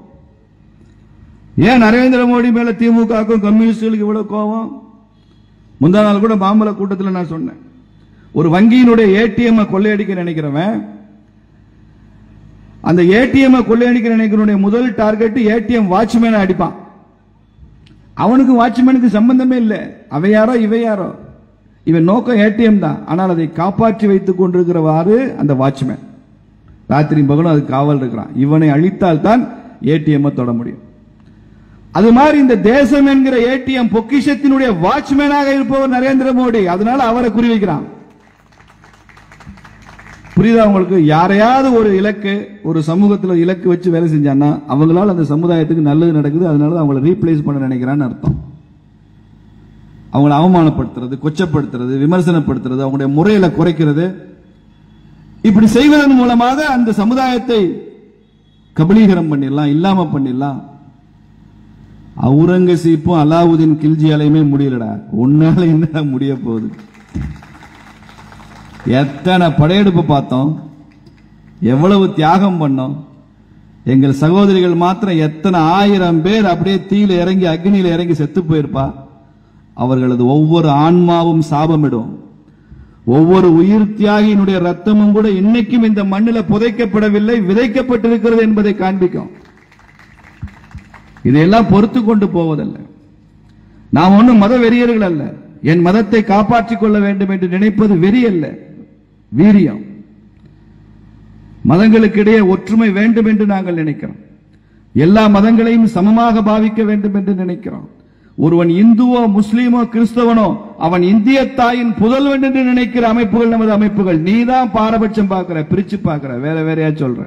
ஏன் நரேந்திர மோடி மேல திமுகவுக்கும் கம்யூனிஸ்டுகளுக்கு இவ்வளவு கோபம்? முந்தா நாள் கூட மாம்பழ கூட்டத்தில் நான் சொன்னேன், ஒரு வங்கியினுடைய ஏடிஎம் கொள்ளையடிக்க நினைக்கிறவன், அந்த ஏடிஎம் கொள்ளையடிக்க நினைக்கிறவனுடைய முதல் டார்கெட் ஏடிஎம் வாட்ச்மேனை அடிப்பான். அவனுக்கு வாட்ச்மேனுக்கு சம்பந்தமே இல்லை, அவை யாரோ இவை யாரோ, இவன் நோக்கம் ஏடிஎம் தான். ஆனால் அதை காப்பாற்றி வைத்துக் கொண்டிருக்கிறவாறு அந்த வாட்ச்மேன் ராத்திரி பகலும் அது காவல் இருக்கிறான். இவனை அழித்தால் தான் ஏடிஎம் தொட முடியும். அது மாதிரி இந்த தேசம் என்கிற ஏடிஎம் பொக்கிஷத்தினுடைய வாட்ச்மேனாக இருப்பவர் நரேந்திர மோடி. அதனால அவரை குறிவைக்கிறான். புரியுதா உங்களுக்கு? யாரையாவது ஒரு இலக்கு, ஒரு சமூகத்தில் இலக்கு வச்சு வேலை செஞ்சான்னா அவங்களால அந்த சமுதாயத்துக்கு நல்லது நடக்குது, அதனால அவங்களை ரீப்ளேஸ் பண்ண நினைக்கிறான்னு அர்த்தம். அவங்களை அவமானப்படுத்துறது, கொச்சப்படுத்துறது, விமர்சனப்படுத்துறது, அவங்களுடைய முறையில குறைக்கிறது, இப்படி செய்வதன் மூலமாக அந்த சமுதாயத்தை கபலீகரம் பண்ணிடலாம், இல்லாம பண்ணிடலாம். அவுரங்கசீப்பும் அலாவுதீன் கில்ஜி அலையுமே முடியலடா, உன்னால என்ன முடிய போகுது? எத்தனை படையெடுப்பு பார்த்தோம், எவ்வளவு தியாகம் பண்ணோம். எங்கள் சகோதரிகள் மாத்திரம் எத்தனை 1000 பேர் அப்படியே தீயில இறங்கி அக்னியில இறங்கி செத்து போயிருப்பா. அவர்களது ஒவ்வொரு ஆன்மாவும் சாபமிடும். ஒவ்வொரு உயிர் தியாகியினுடைய ரத்தமும் கூட இன்னைக்கும் இந்த மண்ணில் புதைக்கப்படவில்லை, விதைக்கப்பட்டிருக்கிறது என்பதை காண்பிக்கும். இதையெல்லாம் பொறுத்து கொண்டு போவதல்ல. நாம் ஒன்றும் மத வெறியர்கள் அல்ல. என் மதத்தை காப்பாற்றிக் கொள்ள வேண்டும் என்று நினைப்பது வெறி அல்ல, வீரியம். மதங்களுக்கு இடையே ஒற்றுமை வேண்டும் என்று நாங்கள் நினைக்கிறோம். எல்லா மதங்களையும் சமமாக பாவிக்க வேண்டும் என்று நினைக்கிறோம். ஒருவன் இந்துவோ முஸ்லீமோ கிறிஸ்தவனோ அவன் இந்திய தாயின் புதல்வன் என்று நினைக்கிற அமைப்புகள் நமது அமைப்புகள். நீதான் பாரபட்சம் பார்க்கிற, பிரிச்சு பார்க்கிற, வேற வேறையா சொல்ற.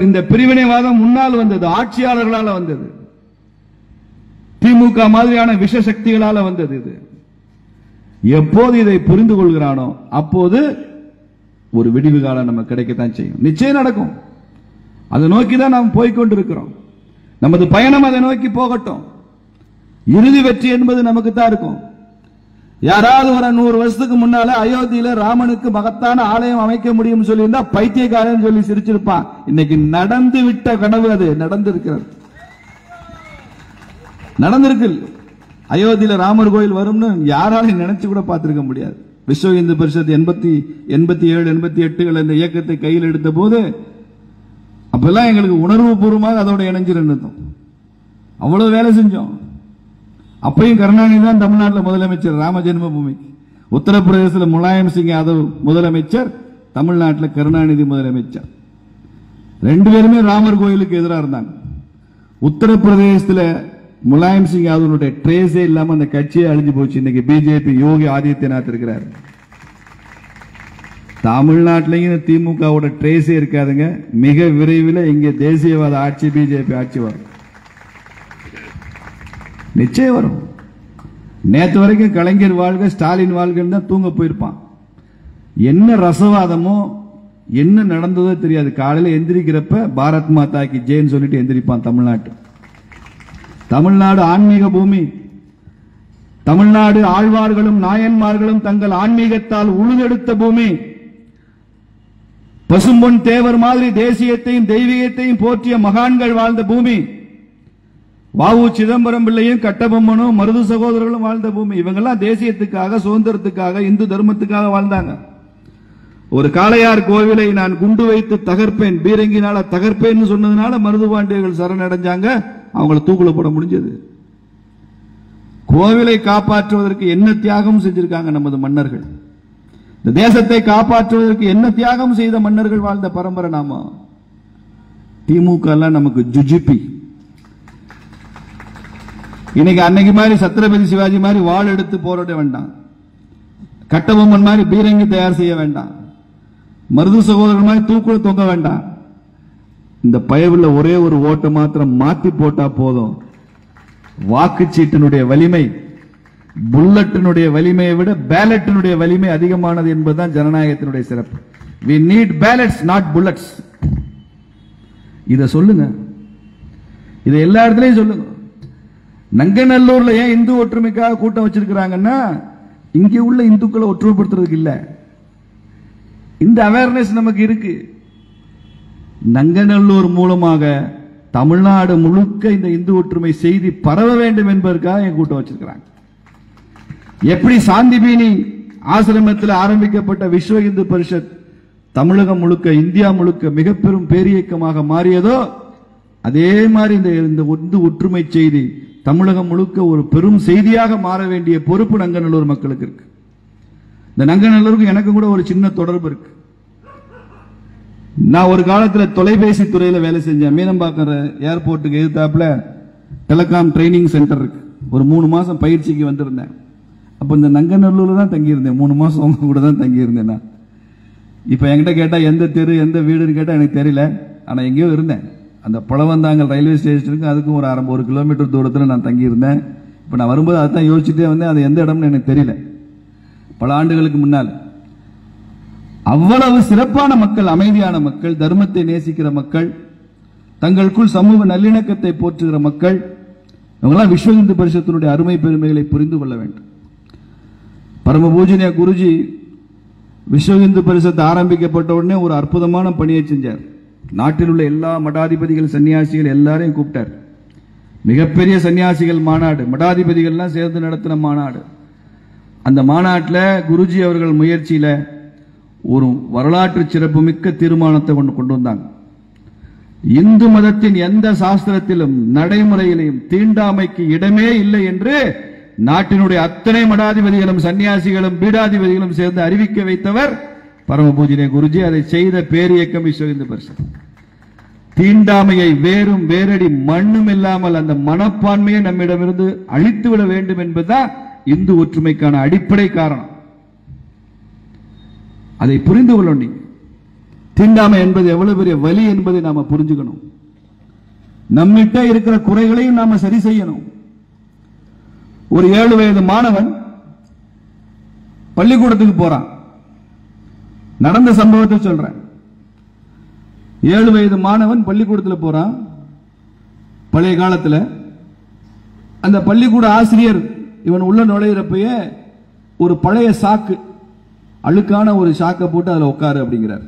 இந்த பிரிவினைவாதம் முன்னால் வந்தது, ஆட்சியாளர்களால வந்தது, திமுக மாதிரியான விஷ சக்திகளால வந்தது. இது எப்போது இதை புரிந்து கொள்கிறானோ அப்போது ஒரு விடிவு காலம் நம்ம கிடைக்கத்தான் செய்யும். நிச்சயம் நடக்கும். அதை நோக்கிதான் நாம் போய்கொண்டிருக்கிறோம். நமது பயணம் அதை நோக்கி போகட்டும். இறுதி வெற்றி என்பது நமக்கு தான் இருக்கும். யாராவது ஒரு 100 வருஷத்துக்கு முன்னால அயோத்தியில ராமனுக்கு மகத்தான ஆலயம் அமைக்க முடியும் சொல்லியிருந்தா பைத்தியக்காரன் சொல்லி சிரிச்சிருப்பான். இன்னைக்கு நடந்து விட்ட கனவு அது நடந்திருக்கிறது, நடந்திருக்கு. அயோத்தியில ராமர் கோயில் வரும்னு யாராலும் நினைச்சு கூட பார்த்திருக்க முடியாது. விஸ்வ இந்து பரிஷத் 87, 88 இந்த இயக்கத்தை கையில் எடுத்த போது அப்பெல்லாம் எங்களுக்கு உணர்வு பூர்வமாக அதோட இணைஞ்சிருந்தோம். அவ்வளவு வேலை செஞ்சோம். அப்பையும் கருணாநிதி தான் தமிழ்நாட்டில் முதலமைச்சர் ராம ஜென்மபூமி. உத்தரப்பிரதேசத்தில் முலாயம் சிங் யாதவ் முதலமைச்சர், தமிழ்நாட்டில் கருணாநிதி முதலமைச்சர். 2 பேருமே ராமர் கோயிலுக்கு எதிராக இருந்தாங்க. உத்தரப்பிரதேசத்தில் முலாயம் சிங் யாதவனுடைய ட்ரேஸே இல்லாம அந்த கட்சியே அழிஞ்சு போச்சு. இன்னைக்கு பிஜேபி யோகி ஆதித்யநாத் இருக்கிறார். தமிழ்நாட்டிலையும் திமுகவோட ட்ரேஸே இருக்காதுங்க. மிக விரைவில் இங்கே தேசியவாத ஆட்சி பிஜேபி ஆட்சி வரும், நிச்சயம் வரும். நேற்று வரைக்கும் கலைஞர் வாழ்க ஸ்டாலின் வாழ்கன்னு தான் தூங்க போயிருப்பான். என்ன ரசவாதமோ என்ன நடந்ததோ தெரியாது. காலையில் எந்திரிக்கிறப்ப பாரத் மாதா கி ஜெய்ன்னு சொல்லிட்டு எந்திரிப்பான். தமிழ்நாடு ஆன்மீக பூமி. தமிழ்நாடு ஆழ்வார்களும் நாயன்மார்களும் தங்கள் ஆன்மீகத்தால் உழுதெடுத்த பூமி. பசும்பொன் தேவர் மாதிரி தேசியத்தையும் தெய்வீகத்தையும் போற்றிய மகான்கள் வாழ்ந்த பூமி. வாவு சிதம்பரம் பிள்ளையும் கட்டபொம்மனும் மருது சகோதரர்களும் வாழ்ந்த பூமி. இவங்கெல்லாம் தேசியத்துக்காக, சுதந்திரத்துக்காக, இந்து தர்மத்துக்காக வாழ்ந்தாங்க. ஒரு காளையார் கோவிலை நான் குண்டு வைத்து தகர்ப்பேன், பீரங்கினால தகர்ப்பேன் சொன்னதுனால மருதுபாண்டியர்கள் சரணடைஞ்சாங்க, அவங்களை தூக்குல போட முடிஞ்சது. கோவிலை காப்பாற்றுவதற்கு என்ன தியாகம் செஞ்சிருக்காங்க நமது மன்னர்கள். இந்த தேசத்தை காப்பாற்றுவதற்கு என்ன தியாகம் செய்த மன்னர்கள் வாழ்ந்த பரம்பரை நாம. திமுக எல்லாம் நமக்கு ஜுஜிபி. இன்னைக்கு அன்னைக்கு மாதிரி சத்ரபதி சிவாஜி மாதிரி வாள் எடுத்து போராட வேண்டாம், கட்டபொம்மன் மாதிரி பீரங்கி தயார் செய்ய வேண்டாம், மருது சகோதரர் மாதிரி தூக்குல தொங்க வேண்டாம். இந்த பயவுள்ள ஒரே ஒரு ஓட்டை மாத்திரம் மாத்தி போட்டா போதும். வாக்குச்சீட்டினுடைய வலிமை புல்லட்டினுடைய வலிமையை விட பேலட்டினுடைய வலிமை அதிகமானது என்பதுதான் ஜனநாயகத்தினுடைய சிறப்பு. we need ballots not bullets. இத சொல்லுங்க, இத எல்லா இடத்துலயும் சொல்லுங்க. நங்கநல்லூர்ல ஏன் இந்து ஒற்றுமைக்காக கூட்டம் வச்சிருக்காங்கன்னா இங்க உள்ள இந்துக்களை ஒற்றுமைப்படுத்துறதுக்கு இல்ல. இந்த அவேர்னஸ் நமக்கு இருக்கு. நங்கநல்லூர் மூலமாக தமிழ்நாடு முழுக்க இந்த இந்து ஒற்றுமை செய்தி பரவ வேண்டும் என்பதற்காக என் கூட்டம் வச்சிருக்கிறாங்க. எப்படி சாந்திபீனி ஆசிரமத்தில் ஆரம்பிக்கப்பட்ட விஸ்வ இந்து பரிஷத் தமிழகம் முழுக்க, இந்தியா முழுக்க மிக பெரும் பேரியக்கமாக மாறியதோ அதே மாதிரி இந்த இந்து ஒற்றுமை செய்தி தமிழகம் முழுக்க ஒரு பெரும் செய்தியாக மாற வேண்டிய பொறுப்பு நங்கநல்லூர் மக்களுக்கு இருக்கு. இந்த நங்கநல்லூருக்கு எனக்கு கூட ஒரு சின்ன தொடர்பு இருக்கு. நான் ஒரு காலத்தில் தொலைபேசி துறையில வேலை செஞ்சேன். மீனம்பாக்கம் ஏர்போர்ட்டுக்கு எதிர்த்தாப்புல டெலிகாம் ட்ரைனிங் சென்டர் இருக்கு. ஒரு 3 மாசம் பயிற்சிக்கு வந்திருந்தேன். அப்ப இந்த நங்கநல்லூர்ல தான் தங்கியிருந்தேன். 3 மாசம் அவங்க கூட தான் தங்கியிருந்தேன். நான் இப்ப என்கிட்ட கேட்டா எந்த தெரு எந்த வீடுன்னு கேட்டா எனக்கு தெரியல. ஆனா எங்கேயோ இருந்தேன். அந்த பழவந்தாங்கல் ரயில்வே ஸ்டேஷனுக்கு அதுக்கும் ஒரு 1 கிலோமீட்டர் தூரத்தில் நான் தங்கியிருந்தேன். இப்ப நான் வரும்போது அதான் யோசிச்சுட்டே வந்தேன், அது எந்த இடம்னு எனக்கு தெரியல. பல ஆண்டுகளுக்கு முன்னால் அவ்வளவு சிறப்பான மக்கள், அமைதியான மக்கள், தர்மத்தை நேசிக்கிற மக்கள், தங்களுக்குள் சமூக நல்லிணக்கத்தை போற்றுகிற மக்கள், இவங்கெல்லாம் விஸ்வ இந்து பரிஷத்தினுடைய அருமை பெருமைகளை புரிந்து கொள்ள வேண்டும். பரம பூஜனிய குருஜி விஸ்வ இந்து பரிஷத்து ஆரம்பிக்கப்பட்ட உடனே ஒரு அற்புதமான பணியை செஞ்சார். நாட்டில் உள்ள எல்லா மடாதிபதிகள், சன்னியாசிகள் எல்லாரையும் கூப்பிட்டார். மிகப்பெரிய சன்னியாசிகள் மாநாடு, மடாதிபதிகள்லாம் சேர்ந்து நடத்தின மாநாடு. அந்த மாநாட்டில் குருஜி அவர்கள் முயற்சியில ஒரு வரலாற்று சிறப்பு மிக்க தீர்மானத்தை கொண்டு வந்தாங்க. இந்து மதத்தின் எந்த சாஸ்திரத்திலும் நடைமுறையிலும் தீண்டாமைக்கு இடமே இல்லை என்று நாட்டினுடைய அத்தனை மடாதிபதிகளும் சன்னியாசிகளும் பீடாதிபதிகளும் சேர்ந்து அறிவிக்க வைத்தவர் பரம பூஜ்ய குருஜி. அதை செய்த பேரியக்கம் விஸ்வ இந்து பரிஷத். தீண்டாமையை வேறும் வேரடி மண்ணும் இல்லாமல் அந்த மனப்பான்மையை நம்மிடமிருந்து அழித்துவிட வேண்டும் என்பதுதான் இந்து ஒற்றுமைக்கான அடிப்படை காரணம். அதை புரிந்து கொள்ளணும். தீண்டாமை என்பது எவ்வளவு பெரிய வலி என்பதை நாம புரிஞ்சுக்கணும். நம்மிட்ட இருக்கிற குறைகளையும் நாம சரி செய்யணும். ஒரு 7 வயது மாணவன் பள்ளிக்கூடத்துக்கு போறான். நடந்த சம்பவத்தை சொல்றேன். 7 வயது மாணவன் பள்ளிக்கூடத்தில் போறான். பழைய காலத்தில் அந்த பள்ளிக்கூட ஆசிரியர் இவன் உள்ள நுழையிறப்பயே ஒரு பழைய சாக்கு, அழுக்கான ஒரு சாக்கை போட்டு அதில் உட்காரு அப்படிங்கிறார்.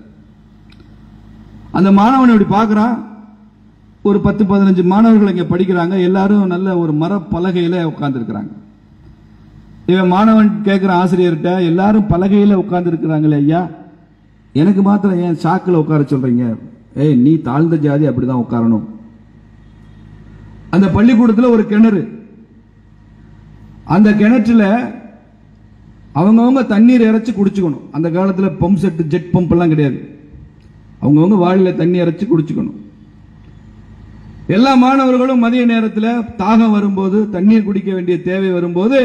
அந்த மாணவன் இப்படி பார்க்கிறான். ஒரு 10-15 மாணவர்கள் இங்க படிக்கிறாங்க. எல்லாரும் நல்ல ஒரு மர பலகையில உட்கார்ந்து இருக்கிறாங்க. இவன் மாணவன் கேட்கிற ஆசிரியர்கிட்ட, எல்லாரும் பலகையில உட்கார்ந்து இருக்கிறாங்களே ஐயா, எனக்கு மாத்திரம் ஏன் சாக்குல உட்கார சொல்றீங்க? ஏய், நீ தாழ்ந்த ஜாதி, அப்படிதான் உட்காரணும். அந்த பள்ளிக்கூடத்தில் ஒரு கிணறு. அந்த கிணற்றுல அவங்கவுங்க தண்ணீர் இறைச்சி குடிச்சுக்கணும். அந்த காலத்தில் பம்ப் செட், ஜெட் பம்ப் எல்லாம் கிடையாது. அவங்கவுங்க வாளியில தண்ணி இறைச்சி குடிச்சுக்கணும். எல்லா மாணவர்களும் மதிய நேரத்தில் தாகம் வரும்போது, தண்ணீர் குடிக்க வேண்டிய தேவை வரும்போது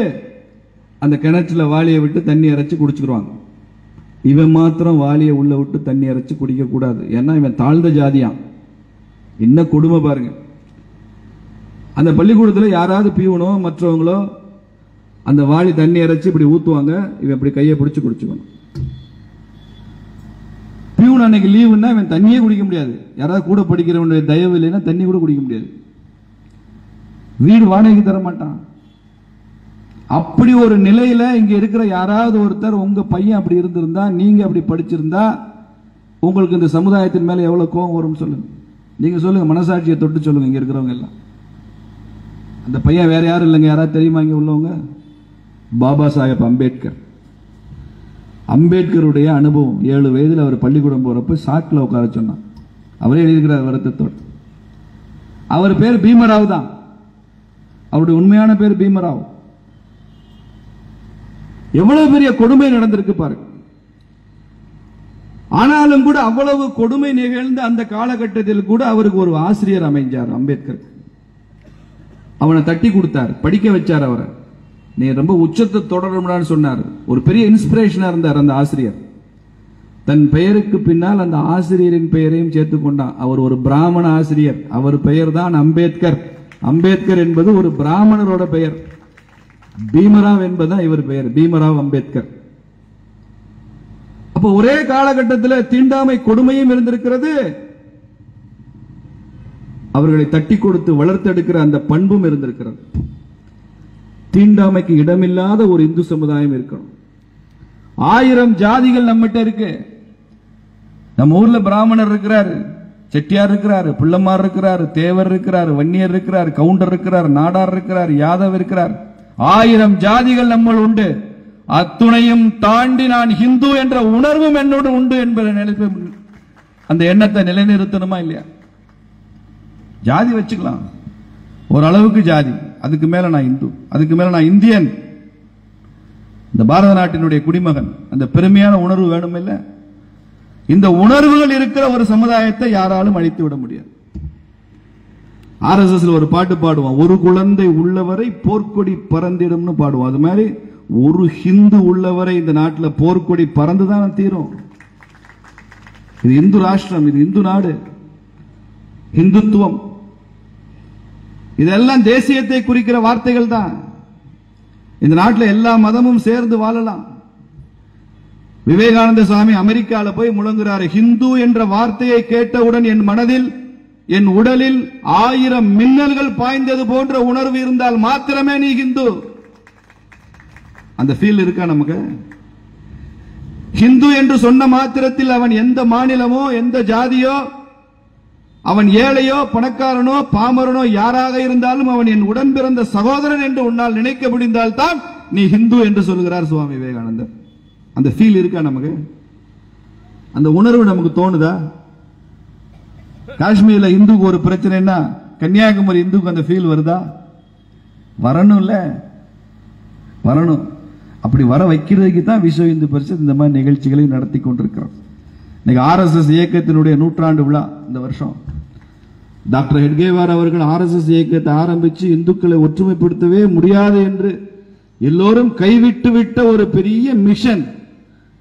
அந்த கிணற்றுல வாளியை விட்டு தண்ணி இறைச்சி குடிச்சுக்குவாங்க. இவன் மாத்திரம் வாளியை உள்ள விட்டு தண்ணி இறைச்சி குடிக்க கூடாது. ஏன்னா இவன் தாழ்ந்த ஜாதியான். என்ன கொடுமை பாருங்க. அந்த பள்ளிக்கூடத்தில் யாராவது பியூனோ மற்றவங்களோ அந்த வாளி தண்ணி இறைச்சி இப்படி ஊத்துவாங்க, இவன் இப்படி கையை பிடிச்சு குடிச்சுக்கணும். பியூன் அன்னைக்கு லீவுன்னா இவன் தண்ணியே குடிக்க முடியாது. யாராவது கூட படிக்கிறவனுடைய தயவு இல்லைன்னா தண்ணி கூட குடிக்க முடியாது. வீடு வாடகைக்கு தர மாட்டான். அப்படி ஒரு நிலையில இங்க இருக்கிற யாராவது ஒருத்தர் உங்க பையன் அப்படி இருந்திருந்தா, நீங்க அப்படி படிச்சிருந்தா, உங்களுக்கு இந்த சமுதாயத்தின் மேல எவ்வளவு கோபம் வரும் சொல்லுங்க. நீங்க சொல்லுங்க, மனசாட்சியை தொட்டு சொல்லுங்க. இங்க இருக்கிறவங்க எல்லாம் அந்த பையன் வேற யாரும் இல்லைங்க. யாராவது தெரியுமா இங்க உள்ளவங்க? பாபா சாஹேப் அம்பேத்கர். அம்பேத்கருடைய அனுபவம். 7 வயதில் அவர் பள்ளிக்கூடம் போறப்ப சாக்கில் உட்கார சொன்னான். அவரே எழுதியிருக்கிறார் வருத்தத்தோடு. அவர் பேர் பீமராவ் தான். அவருடைய உண்மையான பேர் பீமராவ். எவ்வளவு பெரிய கொடுமை நடந்திருக்கு பாருங்க. ஆனாலும் கூட அவ்வளவு கொடுமை நிகழ்ந்த அந்த காலகட்டத்தில் கூட அவருக்கு ஒரு ஆசிரியர் அமைஞ்சார். அம்பேத்கர் அவனை தட்டி கொடுத்தார், படிக்க வச்சார். அவரை நீ ரொம்ப உச்சத்தை தொடரும்னு சொன்னார். ஒரு பெரிய இன்ஸ்பிரேஷனா இருந்தார் அந்த ஆசிரியர். தன் பெயருக்கு பின்னால் அந்த ஆசிரியரின் பெயரையும் சேர்த்துக் கொண்டான். அவர் ஒரு பிராமண ஆசிரியர். அவர் பெயர் தான் அம்பேத்கர். அம்பேத்கர் என்பது ஒரு பிராமணரோட பெயர். பீமராவ் என்பதுதான் இவர் பெயர், பீமராவ் அம்பேத்கர். அப்ப ஒரே காலகட்டத்தில் தீண்டாமை கொடுமையும் இருந்திருக்கிறது, அவர்களை தட்டி கொடுத்து வளர்த்தெடுக்கிற அந்த பண்பும் இருந்திருக்கிறது. தீண்டாமைக்கு இடமில்லாத ஒரு இந்து சமுதாயம் இருக்கணும். 1000 ஜாதிகள் நம்மகிட்ட இருக்கு. நம்ம ஊர்ல பிராமணர் இருக்கிறாரு, செட்டியார் இருக்கிறாரு, பிள்ளைமார் இருக்கிறாரு, தேவர் இருக்கிறார், வன்னியர் இருக்கிறார், கவுண்டர் இருக்கிறார், நாடார் இருக்கிறார், யாதவ் இருக்கிறார். 1000 ஜாதிகள் நம்மள் உண்டு. அத்துணையும் தாண்டி நான் ஹிந்து என்ற உணர்வும் என்னோடு உண்டு என்பதை நினைப்பு. அந்த எண்ணத்தை நிலைநிறுத்தணுமா இல்லையா? ஜாதி வச்சுக்கலாம், ஓரளவுக்கு ஜாதி. அதுக்கு மேல நான் இந்து, அதுக்கு மேல நான் இந்தியன், இந்த பாரத நாட்டினுடைய குடிமகன். அந்த பெருமையான உணர்வு வேணும் இல்ல? இந்த உணர்வுகள் இருக்கிற ஒரு சமுதாயத்தை யாராலும் அழித்து விட முடியாது. RSS ஒரு பாட்டு பாடுவான், ஒரு குழந்தை உள்ளவரை போர்க்கொடி பறந்திடும்னு பாடுவான். அது மாதிரி ஒரு ஹிந்து உள்ளவரை இந்த நாட்டில் போர்க்கொடி பறந்துதான் தீரும். இது இந்து ராஷ்டிரம், இது இந்து நாடு, இந்துத்துவம். இதெல்லாம் தேசியத்தை குறிக்கிற வார்த்தைகள் தான். இந்த நாட்டில் எல்லா மதமும் சேர்ந்து வாழலாம். விவேகானந்த சுவாமி அமெரிக்காவில் போய் முழங்குறாரு, ஹிந்து என்ற வார்த்தையை கேட்டவுடன் என் மனதில், என் உடலில் 1000 மின்னல்கள் பாய்ந்தது போன்ற உணர்வு இருந்தால் மாத்திரமே நீ ஹிந்து. அந்த ஃபீல் இருக்கா நமக்கு? ஹிந்து என்று சொன்ன மாத்திரத்தில் அவன் எந்த மாநிலமோ எந்த ஜாதியோ, அவன் ஏழையோ பணக்காரனோ பாமரனோ யாராக இருந்தாலும் அவன் என் உடன் பிறந்த சகோதரன் என்று உன்னால் நினைக்க முடிந்தால் தான் நீ ஹிந்து என்று சொல்கிறார் சுவாமி விவேகானந்தர். அந்த ஃபீல் இருக்கா நமக்கு? அந்த உணர்வு நமக்கு தோணுதா? காஷ்மீர்ல இந்துக்கு ஒரு பிரச்சனைனா கன்னியாகுமரி இந்துக்கு அந்த ஃபீல் வருதா? வரணும் இல்ல, வரணும். அப்படி வர வைக்கிறதுக்கு தான் விஸ்வ இந்து பரிஷத் இந்த மாதிரி நிகழ்ச்சிகளை நடத்தி கொண்டிருக்கிறோம். இன்னைக்கு RSS இயக்கத்தினுடைய 100ஆண்டு விழா இந்த வருஷம். டாக்டர் ஹெட்கேவார் அவர்கள் RSS இயக்கத்தை ஆரம்பிச்சு இந்துக்களை ஒற்றுமைப்படுத்தவே முடியாது என்று எல்லோரும் கைவிட்டு விட்ட ஒரு பெரிய மிஷன்,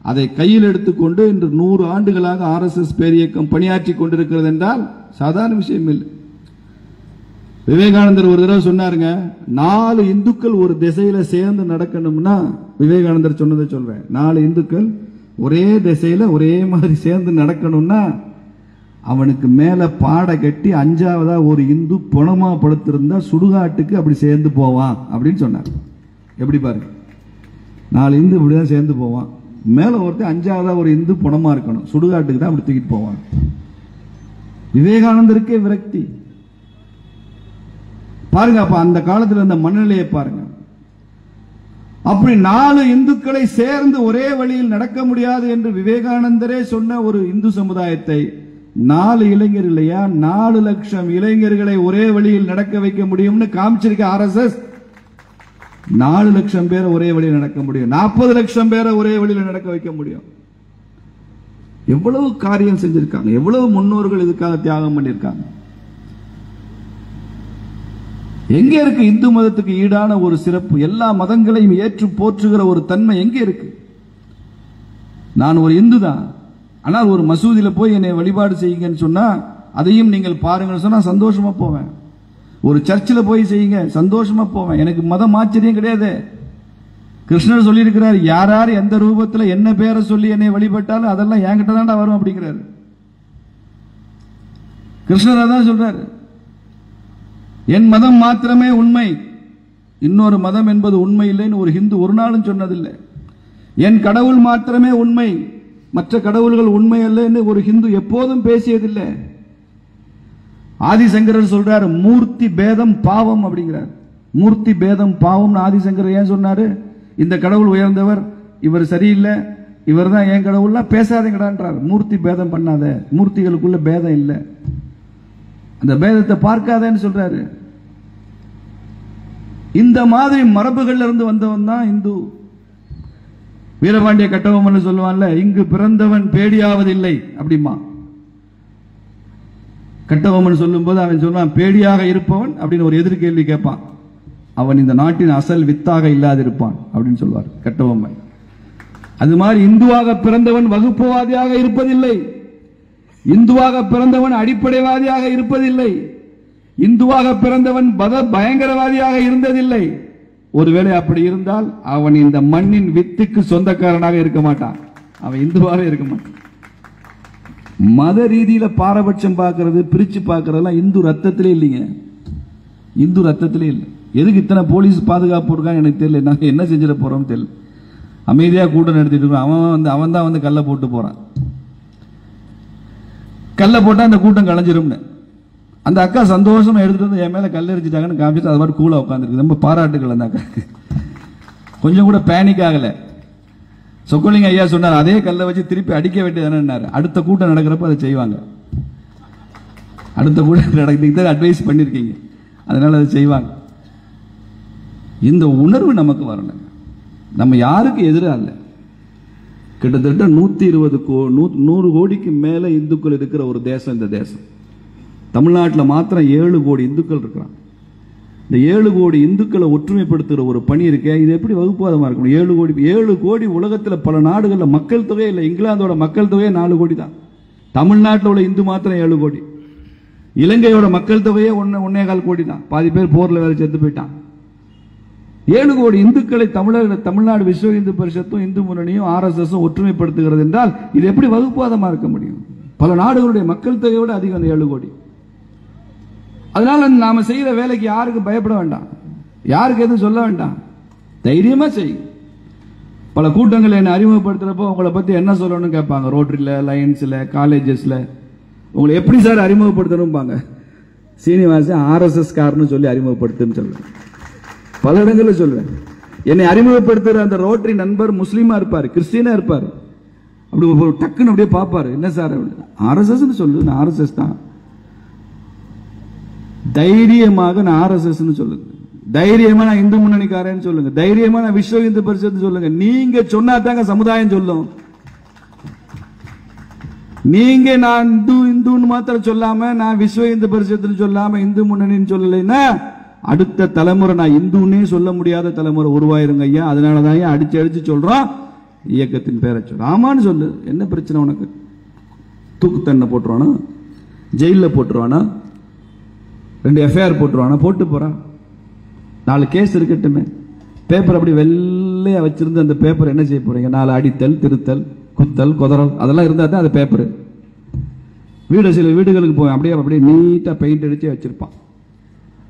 அதை கையில் எடுத்துக்கொண்டு இன்று 100 ஆண்டுகளாக RSS பேரியக்கம் பணியாற்றி கொண்டிருக்கிறது என்றால் சாதாரண விஷயம் இல்லை. விவேகானந்தர் ஒரு தடவை சொன்னாருங்க, 4 இந்துக்கள் ஒரு திசையில சேர்ந்து நடக்கணும்னா, விவேகானந்தர் சொன்னதை சொல்றேன், 4 இந்துக்கள் ஒரே திசையில ஒரே மாதிரி சேர்ந்து நடக்கணும்னா அவனுக்கு மேல பாட கட்டி 5ஆவதா ஒரு இந்து பணமா படுத்திருந்தா சுடுகாட்டுக்கு அப்படி சேர்ந்து போவான் அப்படின்னு சொன்னார். எப்படி பாருங்க, 4 இந்து இப்படிதான் சேர்ந்து போவான், மேல ஒருத்தர் 5ஆவதா ஒரு இந்து பணமா இருக்கணும், சுடுகாட்டுக்கு தான் அப்படி தூக்கிட்டு போவான். விவேகானந்தருக்கே விரக்தி பாருங்க. அப்ப அந்த காலத்தில் அந்த மனநிலையை பாருங்க. அப்படி 4 இந்துக்களை சேர்ந்து ஒரே வழியில் நடக்க முடியாது என்று விவேகானந்தரே சொன்ன ஒரு இந்து சமுதாயத்தை 4 இளைஞர் இல்லையா, 4 லட்சம் இளைஞர்களை ஒரே வழியில் நடக்க வைக்க முடியும்னு காமிச்சிருக்க RSS. 4 லட்சம் பேரை ஒரே வழியில் நடக்க முடியும், 40 லட்சம் பேரை ஒரே வழியில் நடக்க வைக்க முடியும். எவ்வளவு காரியம் செஞ்சிருக்காங்க, எவ்வளவு முன்னோர்கள் இதுக்காக தியாகம் பண்ணிருக்காங்க. எங்க இருக்கு இந்து மதத்துக்கு ஈடான ஒரு சிறப்பு? எல்லா மதங்களையும் ஏற்று போற்றுகிற ஒரு தன்மை எங்க இருக்கு? நான் ஒரு இந்து தான், ஆனால் ஒரு மசூதியில போய் என்னை வழிபாடு செய்யுங்கன்னு சொன்னா அதையும் நீங்கள் பாருங்கன்னு சொன்னா சந்தோஷமா போவேன். ஒரு சர்ச்சில் போய் செய்யுங்க, சந்தோஷமா போவேன். எனக்கு மதம் ஆச்சரியம் கிடையாது. கிருஷ்ணர் சொல்லி இருக்கிறார், யார் யார் எந்த ரூபத்தில் என்ன பேரை சொல்லி என்னை வழிபட்டாலும் அதெல்லாம் என்கிட்ட தான்டா வரும் அப்படிங்கிறாரு. கிருஷ்ணர் அதான் சொல்றாரு, என் மதம் மாத்திரமே உண்மை, இன்னொரு மதம் என்பது உண்மை இல்லைன்னு ஒரு ஹிந்து ஒரு நாளும் சொன்னதில்லை. என் கடவுள் மாத்திரமே உண்மை, மற்ற கடவுள்கள் உண்மை அல்லன்னு ஒரு ஹிந்து எப்போதும் பேசியதில்லை. ஆதிசங்கரர் சொல்றாரு, மூர்த்தி பேதம் பாவம் அப்படிங்கிறார். மூர்த்தி பேதம் பாவம் ஆதிசங்கரர் ஏன் சொன்னாரு? இந்த கடவுள் உயர்ந்தவர், இவர் சரியில்லை, இவர் தான் என் கடவுள்லாம் பேசாதீங்கடான்றார். மூர்த்தி பேதம் பண்ணாத, மூர்த்திகளுக்குள்ள பேதம் இல்லை, அந்த பேதத்தை பார்க்காதேன்னு சொல்றாரு. இந்த மாதிரி மரபுகள்ல இருந்து வந்தவன் தான் இந்து. வீரபாண்டிய கட்டபொம்மன் சொல்லுவான்ல, இங்கு பிறந்தவன் பேடியாவதில்லை அப்படிமா. கட்டபொம்மன் சொல்லும் போது அவன் சொல்லுவான், பேடியாக இருப்பவன் அப்படின்னு ஒரு எதிர்கேள்வி கேட்பான், அவன் இந்த நாட்டின் அசல் வித்தாக இல்லாதிருப்பான் அப்படின்னு சொல்வார் கட்டபொம்மன். அது மாதிரி இந்துவாக பிறந்தவன் வகுப்புவாதியாக இருப்பதில்லை, இந்துவாக பிறந்தவன் அடிப்படைவாதியாக இருப்பதில்லை, இந்துவாக பிறந்தவன் பயங்கரவாதியாக இருந்ததில்லை. ஒருவேளை அப்படி இருந்தால் அவன் இந்த மண்ணின் வித்துக்கு சொந்தக்காரனாக இருக்க மாட்டான், அவன் இந்துவாக இருக்க மாட்டான். மத ரீதியில பாரபட்சம் பார்க்கறது, பிரிச்சு பார்க்கறதெல்லாம் இந்து ரத்தத்திலே இல்லைங்க, இந்து ரத்தத்திலே இல்லை. எதுக்கு இத்தனை போலீஸ் பாதுகாப்பு இருக்கான்னு எனக்கு தெரியல, நாங்கள் என்ன செஞ்சிட போறோம்னு தெரியல. அமைதியாக கூட்டம் நடத்திட்டு இருக்கோம், அவன் தான் வந்து கல்லை போட்டு போறான். கல்லை போட்டா அந்த கூட்டம் கலைஞ்சிரும்னு அந்த அக்கா சந்தோஷமா எடுத்துட்டு வந்து என் மேல கல் எரிஞ்சிட்டாங்கன்னு காமிச்சிட்டு அது மாதிரி கூலா உட்காந்துருக்கு. ரொம்ப பாராட்டுகள் அந்த அக்காக்கு, கொஞ்சம் கூட பேனிக் ஆகல. சொக்கலிங்க ஐயா சொன்னார், அதே கல்லை வச்சு திருப்பி அடிக்க வேண்டியதானே. அடுத்த கூட்டம் நடக்கிறப்ப அதை செய்வாங்க, அடுத்த கூட்டம் நடக்கிறதுக்கு அட்வைஸ் பண்ணிருக்கீங்க, அதனால அதை செய்வாங்க. இந்த உணர்வு நமக்கு வரல. நம்ம யாருக்கு எதிராக இல்லை, கிட்டத்தட்ட 100 கோடிக்கு மேல இந்துக்கள் இருக்கிற ஒரு தேசம் இந்த தேசம். தமிழ்நாட்டில் மாத்திரம் 7 கோடி இந்துக்கள் இருக்கிறான். இந்த 7 கோடி இந்துக்களை ஒற்றுமைப்படுத்துகிற ஒரு பணி இருக்க, இது எப்படி வகுப்புவாதமா இருக்கணும்? 7 கோடி உலகத்தில் பல நாடுகளில் மக்கள் தொகை இல்லை. இங்கிலாந்தோட மக்கள் தொகையே 4 கோடி தான். தமிழ்நாட்டில் உள்ள இந்து மாத்திரம் 7 கோடி. இலங்கையோட மக்கள் தொகையே 1.25 கோடி தான். பாதி பேர் போர்ல வேற செத்து போயிட்டான். 7 கோடி இந்துக்களை தமிழ்நாடு விஸ்வ இந்து பரிஷத்தும் இந்து முன்னணியும் RSS ஒற்றுமைப்படுத்துகிறது என்றால் இது எப்படி வகுப்புவாதமா இருக்க முடியும்? பல நாடுகளுடைய மக்கள் தொகையோட அதிகம் அந்த 7 கோடி. அதனால நாம செய்யற வேலைக்கு யாருக்கு பயப்பட வேண்டாம், யாருக்கு எதுவும் சொல்ல வேண்டாம், தைரியமா செய்யும். பல கூட்டங்கள் என்ன அறிமுகப்படுத்துறப்போ உங்களை பத்தி என்ன சொல்லணும்னு கேட்பாங்க. ரோட்டரியில, லைன்ஸ்ல, காலேஜஸ்ல உங்களை எப்படி சார் அறிமுகப்படுத்தணும்பாங்க. சீனிவாசன் RSS காரன்னு சொல்லி அறிமுகப்படுத்துன்னு சொல்றேன். பல இடங்களில் சொல்றேன். என்னை அறிமுகப்படுத்துற அந்த ரோட்டரி நண்பர் முஸ்லீமா இருப்பாரு, கிறிஸ்டியனா இருப்பாரு. அப்படி டக்குன்னு அப்படியே பார்ப்பாரு, என்ன சார் RSS சொல்லு, நான் RSS தான். தைரியமாக நான் RSS சொல்லுங்க, தைரியமா நான் இந்து முன்னணிக்காரன்னு சொல்லுங்க, தைரியமா நான் விஸ்வ இந்து பரிஷத்து சொல்லுங்க. நீங்க சொன்னா தாங்க சமுதாயம் சொல்லும். நீங்க நான் இந்துன்னு மாத்திரம் சொல்லாம, நான் விஸ்வ இந்து பரிஷத்துன்னு சொல்லாம இந்து முன்னணின்னு சொல்லலைன்னா அடுத்த தலைமுறை நான் இந்துன்னே சொல்ல முடியாத தலைமுறை உருவாயிருங்க ஐயா. அதனாலதான் அடிச்சு அடிச்சு சொல்றோம், இயக்கத்தின் பேரை சொல்ற. ஆமான்னு சொல்லு, என்ன பிரச்சனை உனக்கு? தூக்கு தண்டனை போட்டுருவானா, ஜெயில போட்டுருவானா, 2 FIR போட்டுருவானா? போட்டு போறான். 4 கேஸ் இருக்கட்டுமே. பேப்பர் அப்படி வெள்ளையா வச்சிருந்து அந்த பேப்பர் என்ன செய்ய போறீங்க? 4 அடித்தல், திருத்தல், குத்தல், குதறல் அதெல்லாம் இருந்தா தான் அது பேப்பர். வீடு சில வீடுகளுக்கு போய் அப்படியே நீட்டா பெயிண்ட் அடிச்சு வச்சிருப்பான்.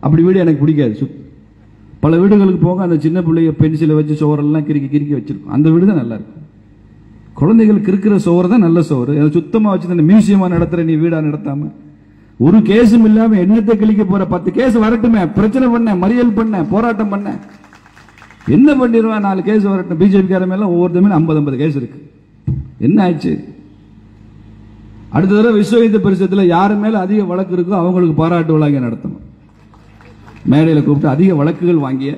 அப்படி வீடு எனக்கு பிடிக்காது. பல வீடுகளுக்கு போக அந்த சின்ன பிள்ளைய பென்சிலை வச்சு சோறெல்லாம் கிறுக்கி வச்சிருக்கும். அந்த வீடு தான் நல்லா இருக்கும். குழந்தைகளுக்கு இருக்கிற சோறு தான் நல்ல சோறு. சுத்தமா வச்சு மியூசியமா நடத்துற நீ வீடா நடத்தாம, ஒரு கேஸும் இல்லாம எண்ணத்தை கிழிக்க போற 10 கேஸ் வரட்டுமே, பிரச்சனை பண்ண, மறியல் பண்ண, போராட்டம் பண்ண, என்ன பண்ணிடுவேன்? 4 கேஸ் வரட்டும். பிஜேபி கார மேல ஒவ்வொருத்தமே 50 கேஸ் இருக்கு. என்ன ஆச்சு? அடுத்த தடவை விஸ்வ இந்து பரிஷத்துல யாரு மேல அதிக வழக்கு இருக்கோ அவங்களுக்கு பாராட்டு விழா நடத்தணும். மேடையில் கூப்பிட்டு அதிக வழக்குகள் வாங்கிய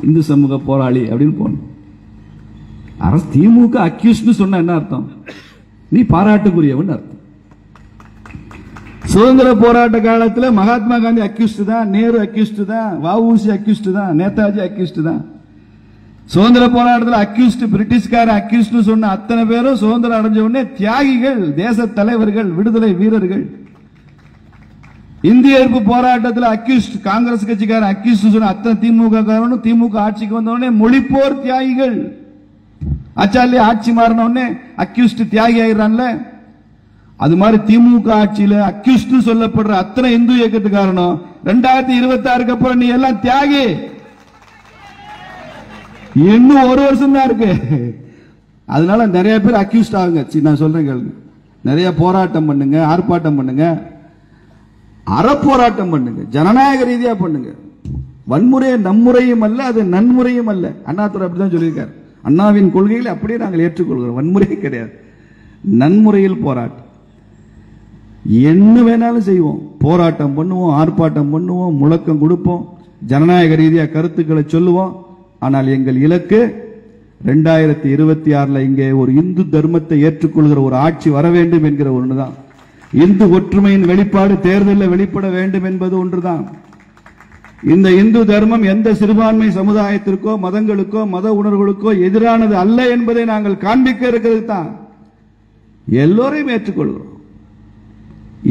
இந்து சமூக போராளி அப்படின்னு போகணும். அரசு திமுக அக்யூஸ்ட் சொன்ன என்ன அர்த்தம்? நீ பாராட்டுக்குரியவன் அர்த்தம். சுதந்திர போராட்ட காலத்துல மகாத்மா காந்தி அக்யூஸ்ட் தான், நேரு அக்யூஸ்ட் தான், வஉசி அக்யூஸ்ட் தான், நேதாஜி அக்யூஸ்ட் தான். சுதந்திர போராட்டத்தில் அக்யூஸ்ட் பிரிட்டிஷ்கார அக்யூஸ்ட் சொன்ன அத்தனை பேரும் சுதந்திரம் அடைஞ்ச உடனே தியாகிகள், தேச தலைவர்கள், விடுதலை வீரர்கள். இந்திய எதிர்ப்பு போராட்டத்தில் அக்யூஸ்ட் காங்கிரஸ் கட்சிக்கார அக்யூஸ்ட் சொன்ன அத்தனை திமுக காரனும் திமுக ஆட்சிக்கு வந்த உடனே மொழிப்போர் தியாகிகள். ஆச்சாரிய ஆட்சி மாறின உடனே அக்யூஸ்ட் தியாகி ஆயிடுறான்ல, அது மாதிரி திமுக ஆட்சியில அக்யூஸ்ட் சொல்லப்படுற அத்தனை இந்து இயக்கத்துக்காரனும் 2026 அப்புறம் நீ எல்லாம் தியாகி. இன்னும் ஒரு வருஷம் தான் இருக்கு. அதனால நிறைய பேர் அக்யூஸ்ட் ஆகுங்க. நான் சொல்றேன் கேளுங்க. நிறைய போராட்டம் பண்ணுங்க, ஆர்ப்பாட்டம் பண்ணுங்க, அறப்போராட்டம் பண்ணுங்க, ஜனநாயக ரீதியா பண்ணுங்க. வன்முறை நன்முறையும் அல்ல, அது நன்முறையும் அல்ல. அண்ணாதுரை அப்படிதான் சொல்லியிருக்காரு. அண்ணாவின் கொள்கைகளை அப்படியே நாங்கள் ஏற்றுக்கொள்கிறோம். வன்முறை கிடையாது, நன்முறையில் போராட்டம். என்ன வேணாலும் செய்வோம், போராட்டம் பண்ணுவோம், ஆர்ப்பாட்டம் பண்ணுவோம், முழக்கம் கொடுப்போம், ஜனநாயக ரீதியா கருத்துக்களை சொல்லுவோம். ஆனால் எங்கள் இலக்கு 2026 இங்கே ஒரு இந்து தர்மத்தை ஏற்றுக்கொள்கிற ஒரு ஆட்சி வர வேண்டும் என்கிற ஒன்றுதான். இந்து ஒற்றுமையின் வெளிப்பாடு தேர்தலில் வெளிப்பட வேண்டும் என்பது ஒன்றுதான். இந்த இந்து தர்மம் எந்த சிறுபான்மை சமுதாயத்திற்கோ மதங்களுக்கோ மத உணர்வுகளுக்கோ எதிரானது அல்ல என்பதை நாங்கள் காண்பிக்க இருக்கிறது தான். எல்லோரையும் ஏற்றுக்கொள்கிறோம்.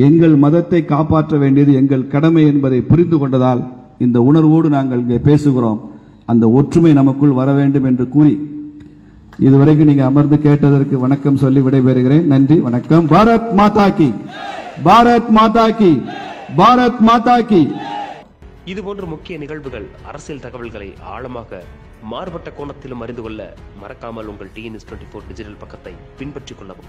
எங்கள் மதத்தை காப்பாற்ற வேண்டியது எங்கள் கடமை என்பதை புரிந்து கொண்டதால் இந்த உணர்வோடு நாங்கள் இங்கே பேசுகிறோம். அந்த ஒற்றுமை நமக்குள் வர வேண்டும் என்று கூறி இதுவரைக்கும் நீங்க அமர்ந்து கேட்டதற்கு வணக்கம் சொல்லி விடைபெறுகிறேன். நன்றி, வணக்கம். பாரத் மாதா கி, பாரத் மாதா கி, பாரத் மாதா கி. இதுபோன்ற முக்கிய நிகழ்வுகள், அரசியல் தகவல்களை ஆழமாக மாறுபட்ட கோணத்திலும் அறிந்து கொள்ள மறக்காமல் உங்கள் TNS24 டிஜிட்டல் பக்கத்தை பின்பற்றிக் கொள்ளவும்.